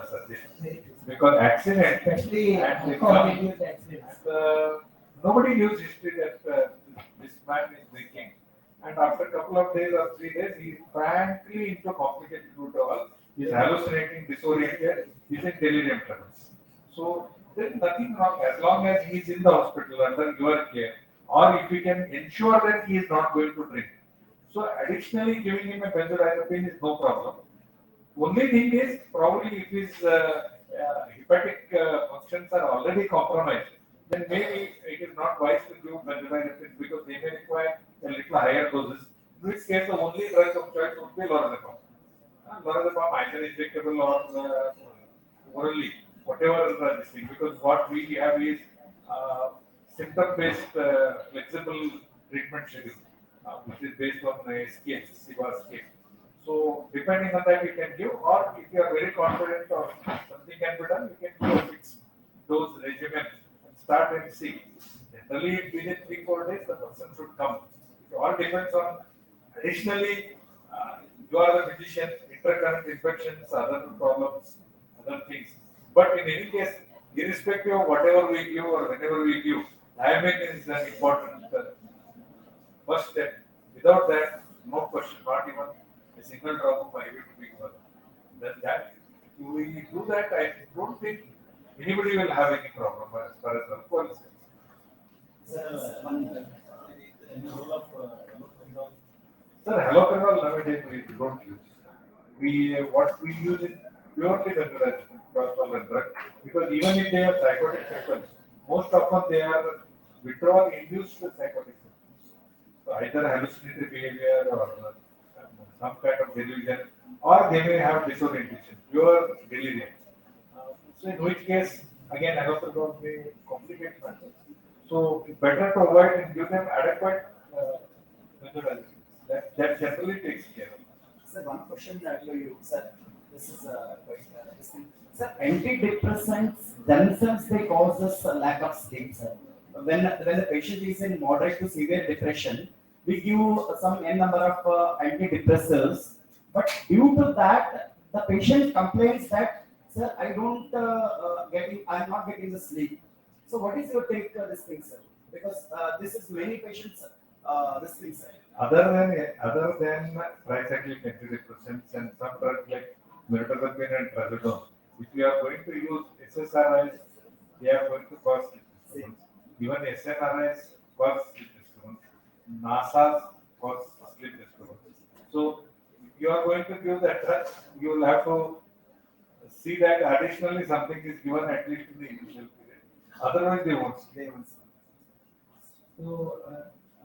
F: surgery because accident,
B: Especially
F: and
B: alcohol-induced accidents.
F: nobody knows history that this man is drinking, and after a couple of days or 3 days, he is frankly into complicated withdrawal. He is hallucinating, disoriented, he is in delirium tremens. So there is nothing wrong as long as he is in the hospital under your care, or if you can ensure that he is not going to drink. So additionally giving him a benzodiazepine is no problem. Only thing is probably if his hepatic functions are already compromised, then maybe it is not wise to give benzodiazepine because they may require a little higher doses. In which case the only drug of choice would be lorazepam. Lorazepam either injectable or orally, whatever this thing. Because what we have is symptom-based flexible treatment schedule. Which is based on a scale, SIVA scale. So depending on that you can give, or if you are very confident or something can be done, you can give a fixed dose regimen and start and see. Generally, within 3-4 days, the person should come. It all depends on, additionally, you are the physician, intercurrent infections, other problems, other things. But in any case, irrespective of whatever we give or whenever we give, hygiene is an important first step. Without that, no question, not even a single drop of IV to be given. Then that, if we do that, I don't think anybody will have any problem as far as alcohol is concerned.
D: The role of haloperidol.
F: Sir, haloperidol nowadays we don't use. What we use is purely the drug, because even if they have psychotic symptoms, most often they are withdrawal induced psychotic symptoms. So either hallucinatory behavior or some kind of delusion, or they may have disorientation, pure delirium. So in which case, again, haloperidol may complicate matters. So it's better to avoid and give them adequate methodology. That generally takes care of.
C: Sir, one question that you, sir, this is quite interesting. Sir, antidepressants themselves, they cause us a lack of sleep, sir. When the patient is in moderate to severe depression, we give some n number of antidepressants, but due to that, the patient complains that, sir, I'm not getting the sleep. So what is your take this thing, sir? Because this is many patients this thing, sir.
F: Other than tricyclic antidepressants and some drugs like mirtazapine and trazodone, if you are going to use SSRIs, they are going to cause sleep disturbance. Even SNRIs cause sleep disturbance. NASAs cause sleep disturbance. So if you are going to give that drug, you will have to see that additionally something is given at least in the initial period. Otherwise, they won't sleep.
E: So,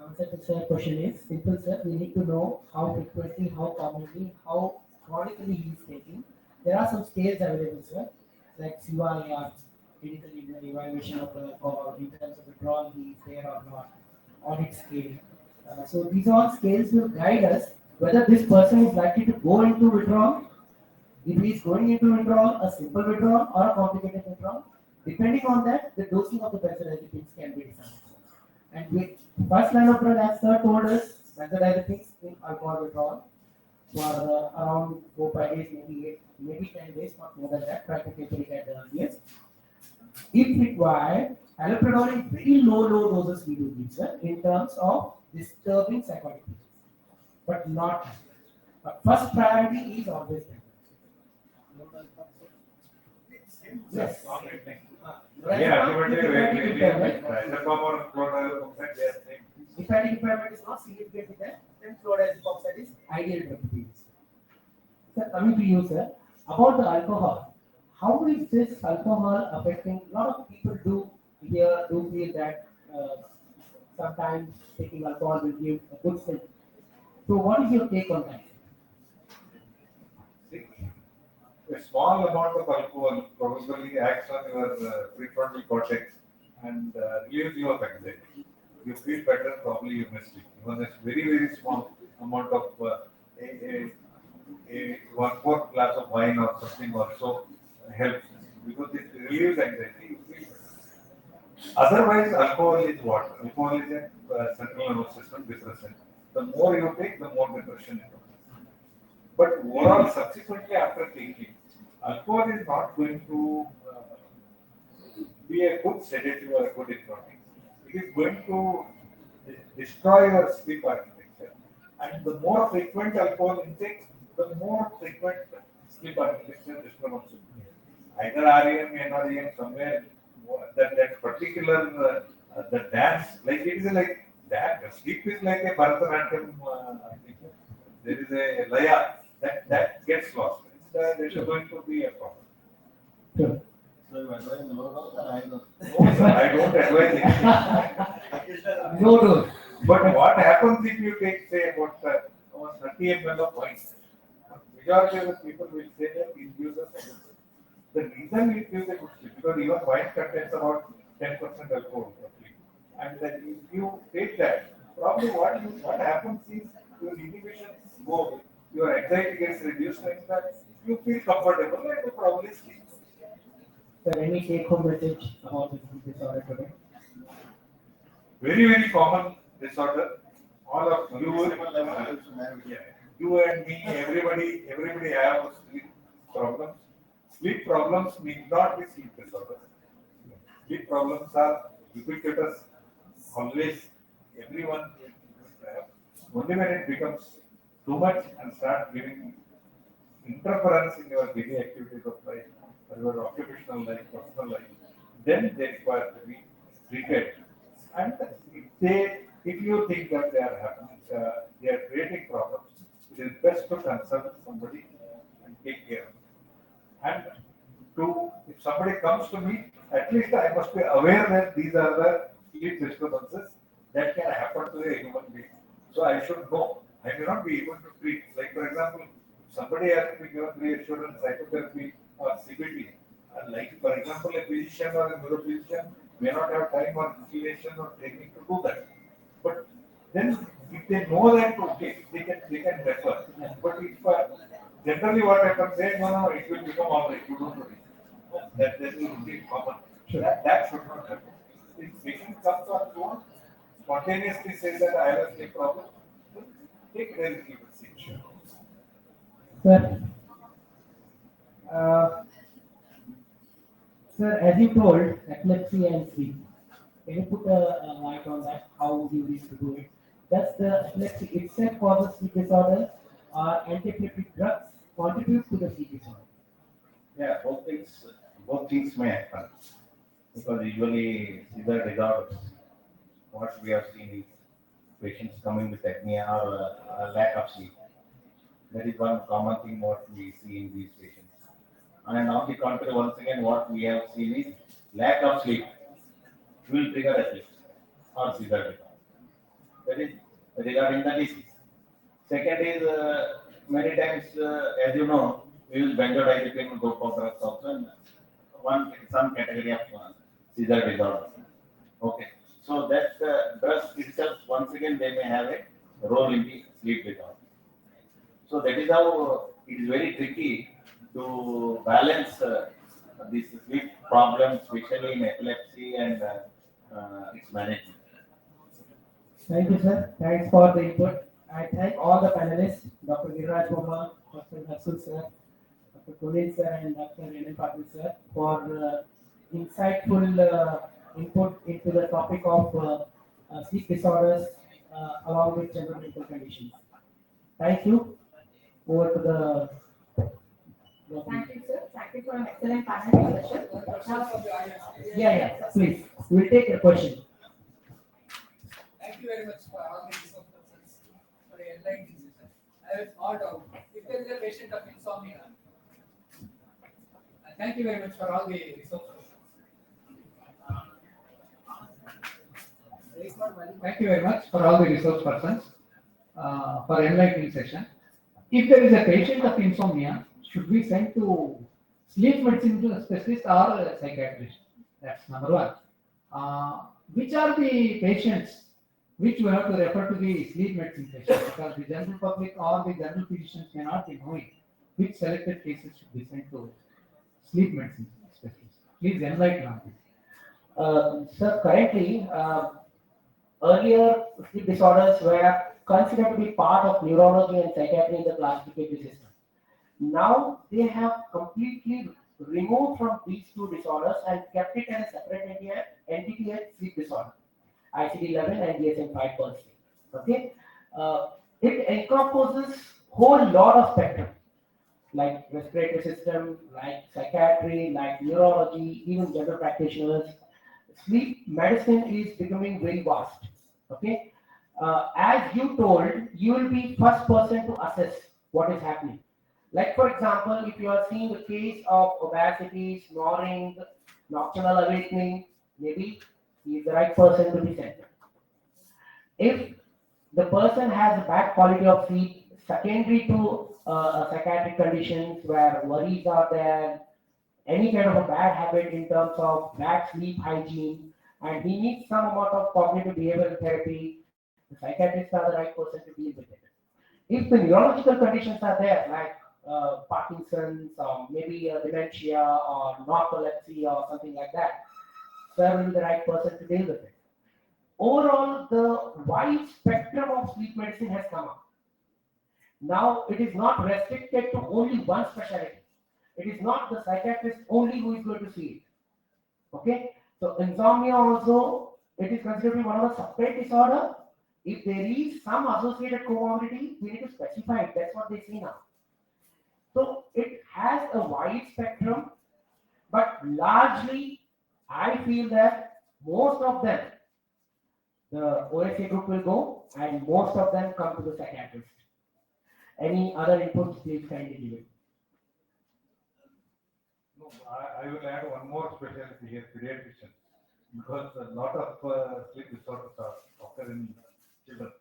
E: answer to sir question is simple, sir. We need to know how frequently, how commonly, how chronically he is taking. There are some scales available, sir, like CYR, clinical evaluation of the alcohol in terms of withdrawal, he is there or not, audit scale. So these all scales will guide us whether this person is likely to go into withdrawal. If he is going into withdrawal, a simple withdrawal or a complicated withdrawal, depending on that, the dosing of the benzodiazepines can be decided. And with first line of drug, as sir told us, benzodiazepines in alcohol withdrawal for around 4-5 days, maybe 8, maybe 10 days, not more than that. Try to take it at the earliest. If required, haloperidol in very low doses we do give, sir, in terms of disturbing psychotic features, but not. But first priority is always that. Yes.
F: Yeah, ultimately, trazodone or chlordiazepine, they are same.
E: If any impairment is not significant with that, then fluoride oxide is ideal drug to use. Sir, coming to you, sir, about the alcohol, how is this alcohol affecting? A lot of people do feel that sometimes taking alcohol will give a good sleep. So, what is your take on that?
F: A small amount of alcohol probably acts on your prefrontal cortex and relieves you of anxiety. You feel better, probably you may sleep. Even a very small amount of a 1/4 glass of wine or something also helps because it relieves anxiety. You feel better. Otherwise, alcohol is what? Alcohol is a central nervous system depressant. The more you take, the more depression it comes. But overall, subsequently after taking, alcohol is not going to be a good sedative or a good hypnotic. It is going to destroy your sleep architecture. And the more frequent alcohol intake, the more frequent sleep architecture disturbance will be. Either REM, NREM, somewhere that particular the dance, like it is like that. Sleep is like a Bharatanatyam. There is a laya that gets lost. There is going to be a problem.
E: Sure.
D: So you advise no, I know.
F: No, sir, I don't advise anything.
E: No.
F: But what happens if you take, say, about 30 ml of wine? Majority of the people will say that it gives us a good sleep. The reason it gives a good sleep, because even wine contains about 10% alcohol roughly. And then if you take that, probably what happens is your inhibitions go away. your anxiety gets reduced and that you feel comfortable and you probably sleep.
B: Sir, any take-home message about this disorder today?
F: Very, very common disorder. All of you, yeah, you and me, everybody have sleep problems. Sleep problems need not be sleep disorders. Sleep problems are ubiquitous, always, everyone have. Only when it becomes too much and start giving interference in your daily activities of life, or your occupational life, personal life, then they require to be treated. And if you think that they are happening, they are creating problems, it is best to consult somebody and take care. And if somebody comes to me, at least I must be aware that these are the sleep disturbances that can happen to a human being. So I should know. I may not be able to treat. Like for example, somebody has to be given reassurance, psychotherapy or CBT. And like for example, a physician or a neurophysician may not have time or inclination or training to do that. But then if they know that, okay, they can refer. But if generally what happens, say, no, no, it will become all right, you don't worry. That will be common. That should not happen. If patient comes on phone, spontaneously says that I have a sleep problem, take very little procedure.
B: Sir, uh, sir, as you told, epilepsy and sleep. Can you put a light on that? How you need to do it? Does the epilepsy itself causes sleep disorder, or antiepileptic drugs contribute to the sleep disorder?
G: Yeah, both things may happen because usually seizure disorders, what we have seen is patients coming with apnea or a lack of sleep. That is one common thing what we see in these patients. And on the contrary, once again, what we have seen is lack of sleep will trigger epilepsy or seizure disorder. That is regarding the disease. Second is many times, as you know, we use benzodiazepine dopamine drugs also in some category of seizure disorder. Okay, so that drugs itself, once again, they may have a role in the sleep disorder. So that is how it is very tricky to balance this sleep problem, especially in epilepsy and its management.
B: Thank you, sir. Thanks for the input. I thank all the panelists, Dr. Giraj Boma, Dr. Rasul sir, Dr. Kulin sir, and Dr. Renan Patil sir for insightful input into the topic of sleep disorders along with general medical conditions. Thank you. Over to the.
A: Thank you, sir. Thank you for an excellent panel discussion. Now,
B: Yeah, please. We'll take a question.
H: Thank you very much for all the resource persons for the enlightening session. I have thought of if there is a patient of insomnia. Thank you very much for all the resource persons. Thank you very much for all the resource persons for enlightening session. If there is a patient of insomnia, should we send to sleep medicine to a specialist or a psychiatrist? That's number one. Which are the patients which we have to refer to the sleep medicine patient because the general public or the general physicians may not be knowing which selected cases should be sent to sleep medicine specialist. Please enlighten on this.
B: Sir, currently, earlier sleep disorders were considered to be part of neurology and psychiatry in the classification system. Now they have completely removed from these two disorders and kept it as a separate entity as sleep disorder, ICD-11 and DSM-5 per se. Okay, it encompasses whole lot of spectrum like respiratory system, like psychiatry, like neurology, even general practitioners. Sleep medicine is becoming very vast. Okay, as you told, you will be first person to assess what is happening. Like for example, if you are seeing a case of obesity, snoring, nocturnal awakening, maybe he is the right person to be sent. If the person has a bad quality of sleep, secondary to psychiatric conditions where worries are there, any kind of a bad habit in terms of bad sleep hygiene, and he needs some amount of cognitive behavioral therapy, the psychiatrists are the right person to deal with it. If the neurological conditions are there, like Parkinson's or maybe dementia or narcolepsy or something like that, sir will be the right person to deal with it. Overall, the wide spectrum of sleep medicine has come up. Now, it is not restricted to only one specialty. It is not the psychiatrist only who is going to see it. Okay? So, insomnia also, it is considered to be one of the separate disorder. If there is some associated comorbidity, we need to specify it. That's what they say now. So, it has a wide spectrum, but largely, I feel that most of them, the OSA group will go, and most of them come to the psychiatrist. Any other inputs, please kindly give it.
F: No, I will add one more specialty here, pediatrician, because a lot of sleep disorders are occur in children.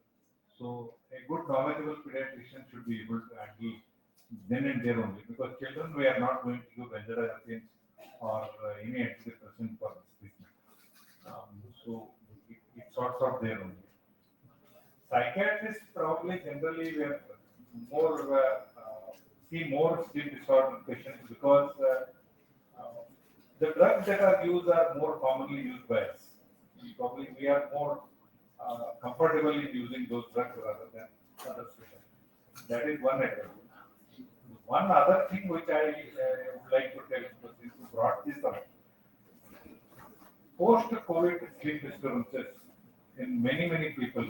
F: So a good knowledgeable pediatrician should be able to handle then and there only, because children we are not going to give benzodiazepines or any antidepressant for this treatment. So it sorts out there only. Psychiatrists probably generally we are more see more sleep disorder patients because the drugs that are used are more commonly used by us. Probably we are more comfortable in using those drugs rather than other specialties. That is one advantage. One other thing which I would like to tell you, since you brought this up, post-COVID sleep disturbances in many people,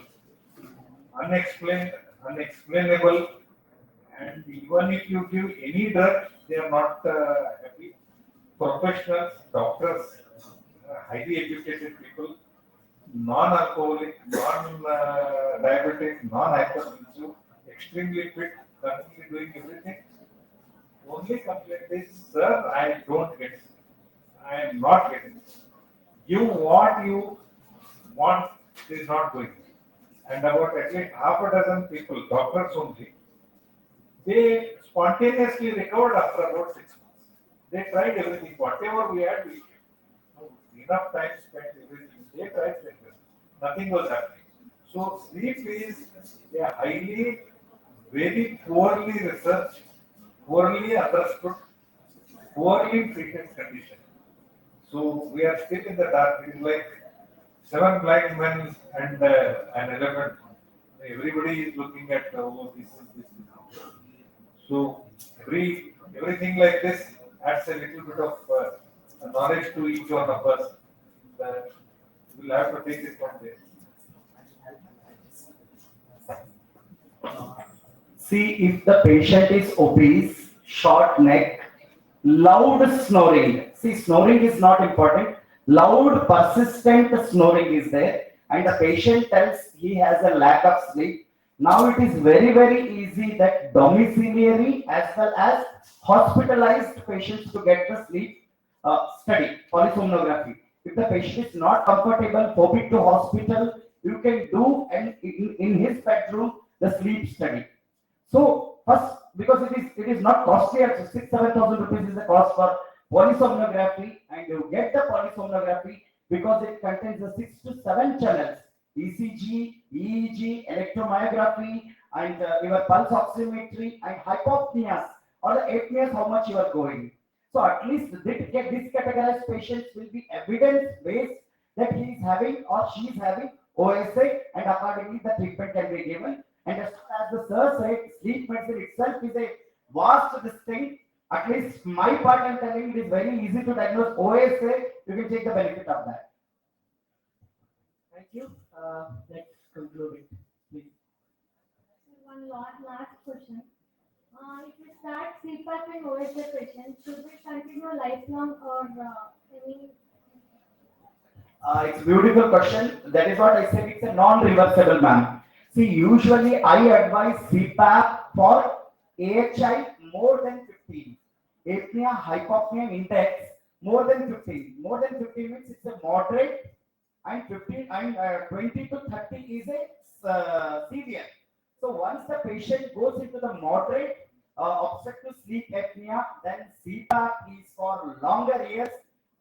F: unexplained, unexplainable, and even if you give any drug, they are not happy. Professionals, doctors, highly educated people, non-alcoholic, non-diabetic, non-hypertensive, extremely fit, currently doing everything. Only complaint is, sir, I don't get it. I am not getting it. You what you want is not going. And about at least half a dozen people, doctors only, they spontaneously recovered after about 6 months. They tried everything, whatever we had, we enough time spent everything. They tried everything. Nothing was happening. So sleep is a highly, very poorly researched, poorly understood, poorly treated condition. So we are still in the dark. It is like 7 blind men and an elephant. Everybody is looking at this. So everything like this adds a little bit of knowledge to each one of us. That we'll have to take it from there.
C: See, if the patient is obese, short neck, loud snoring. See, snoring is not important. Loud, persistent snoring is there, and the patient tells he has a lack of sleep. Now it is very easy that domiciliary as well as hospitalized patients to get the sleep study, polysomnography. If the patient is not comfortable, phobic to hospital, you can do and in his bedroom the sleep study. So first, because it is not costly, at 6,000-7,000 rupees is the cost for polysomnography, and you get the polysomnography because it contains the 6 to 7 channels: ECG, EEG, electromyography, and your pulse oximetry and hypopneas or the apneas, how much you are going. So at least this categorized patients will be evidence based that he is having or she is having OSA, and accordingly the treatment can be given. And as the sir said, sleep medicine itself is a vast thing. At least my part I'm telling you, it is very easy to diagnose OSA. You can take the benefit of that.
B: Thank you. Let's conclude it, please.
I: One last question. If we start CPAP in OSA patients, should we continue lifelong or any?
C: It's a beautiful question. That is what I said. It's a non-reversible, ma'am. See, usually I advise CPAP for AHI more than 15. Apnea, hypopnea index more than 15. More than 15 means it's a moderate, and 15 and 20 to 30 is a severe. So once the patient goes into the moderate obstructive sleep apnea, then CPAP is for longer years.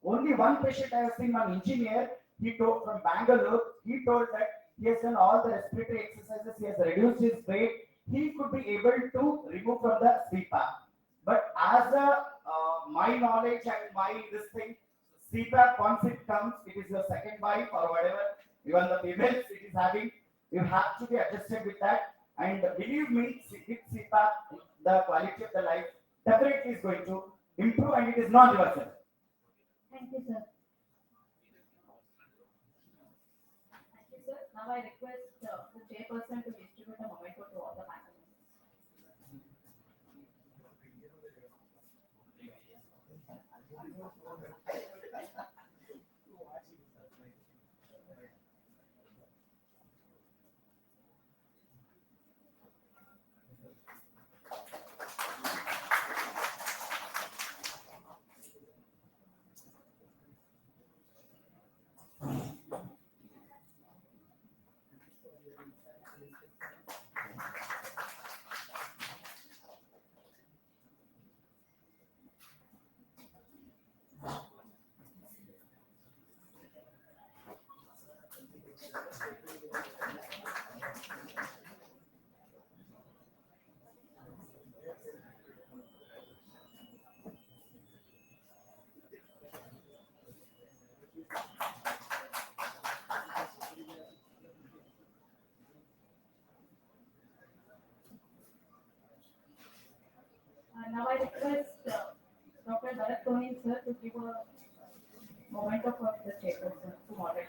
C: Only one patient I have seen, one engineer, he told from Bangalore, he told that he has done all the respiratory exercises, he has reduced his weight, he could be able to remove from the CPAP. But as a my knowledge and my this thing, CPAP once it comes, it is your second wife or whatever. Even the females it is having, you have to be adjusted with that. And believe me, with CPAP, the quality of the life definitely is going to improve, and it is not yourself.
I: Thank you, sir.
A: Thank you, sir. Now I request the chairperson to distribute a memento to all the panel members. Now I request Dr. Bharat Kohli, sir, to give a memento for the chairperson to moderate.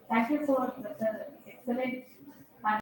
A: Thank you for the excellent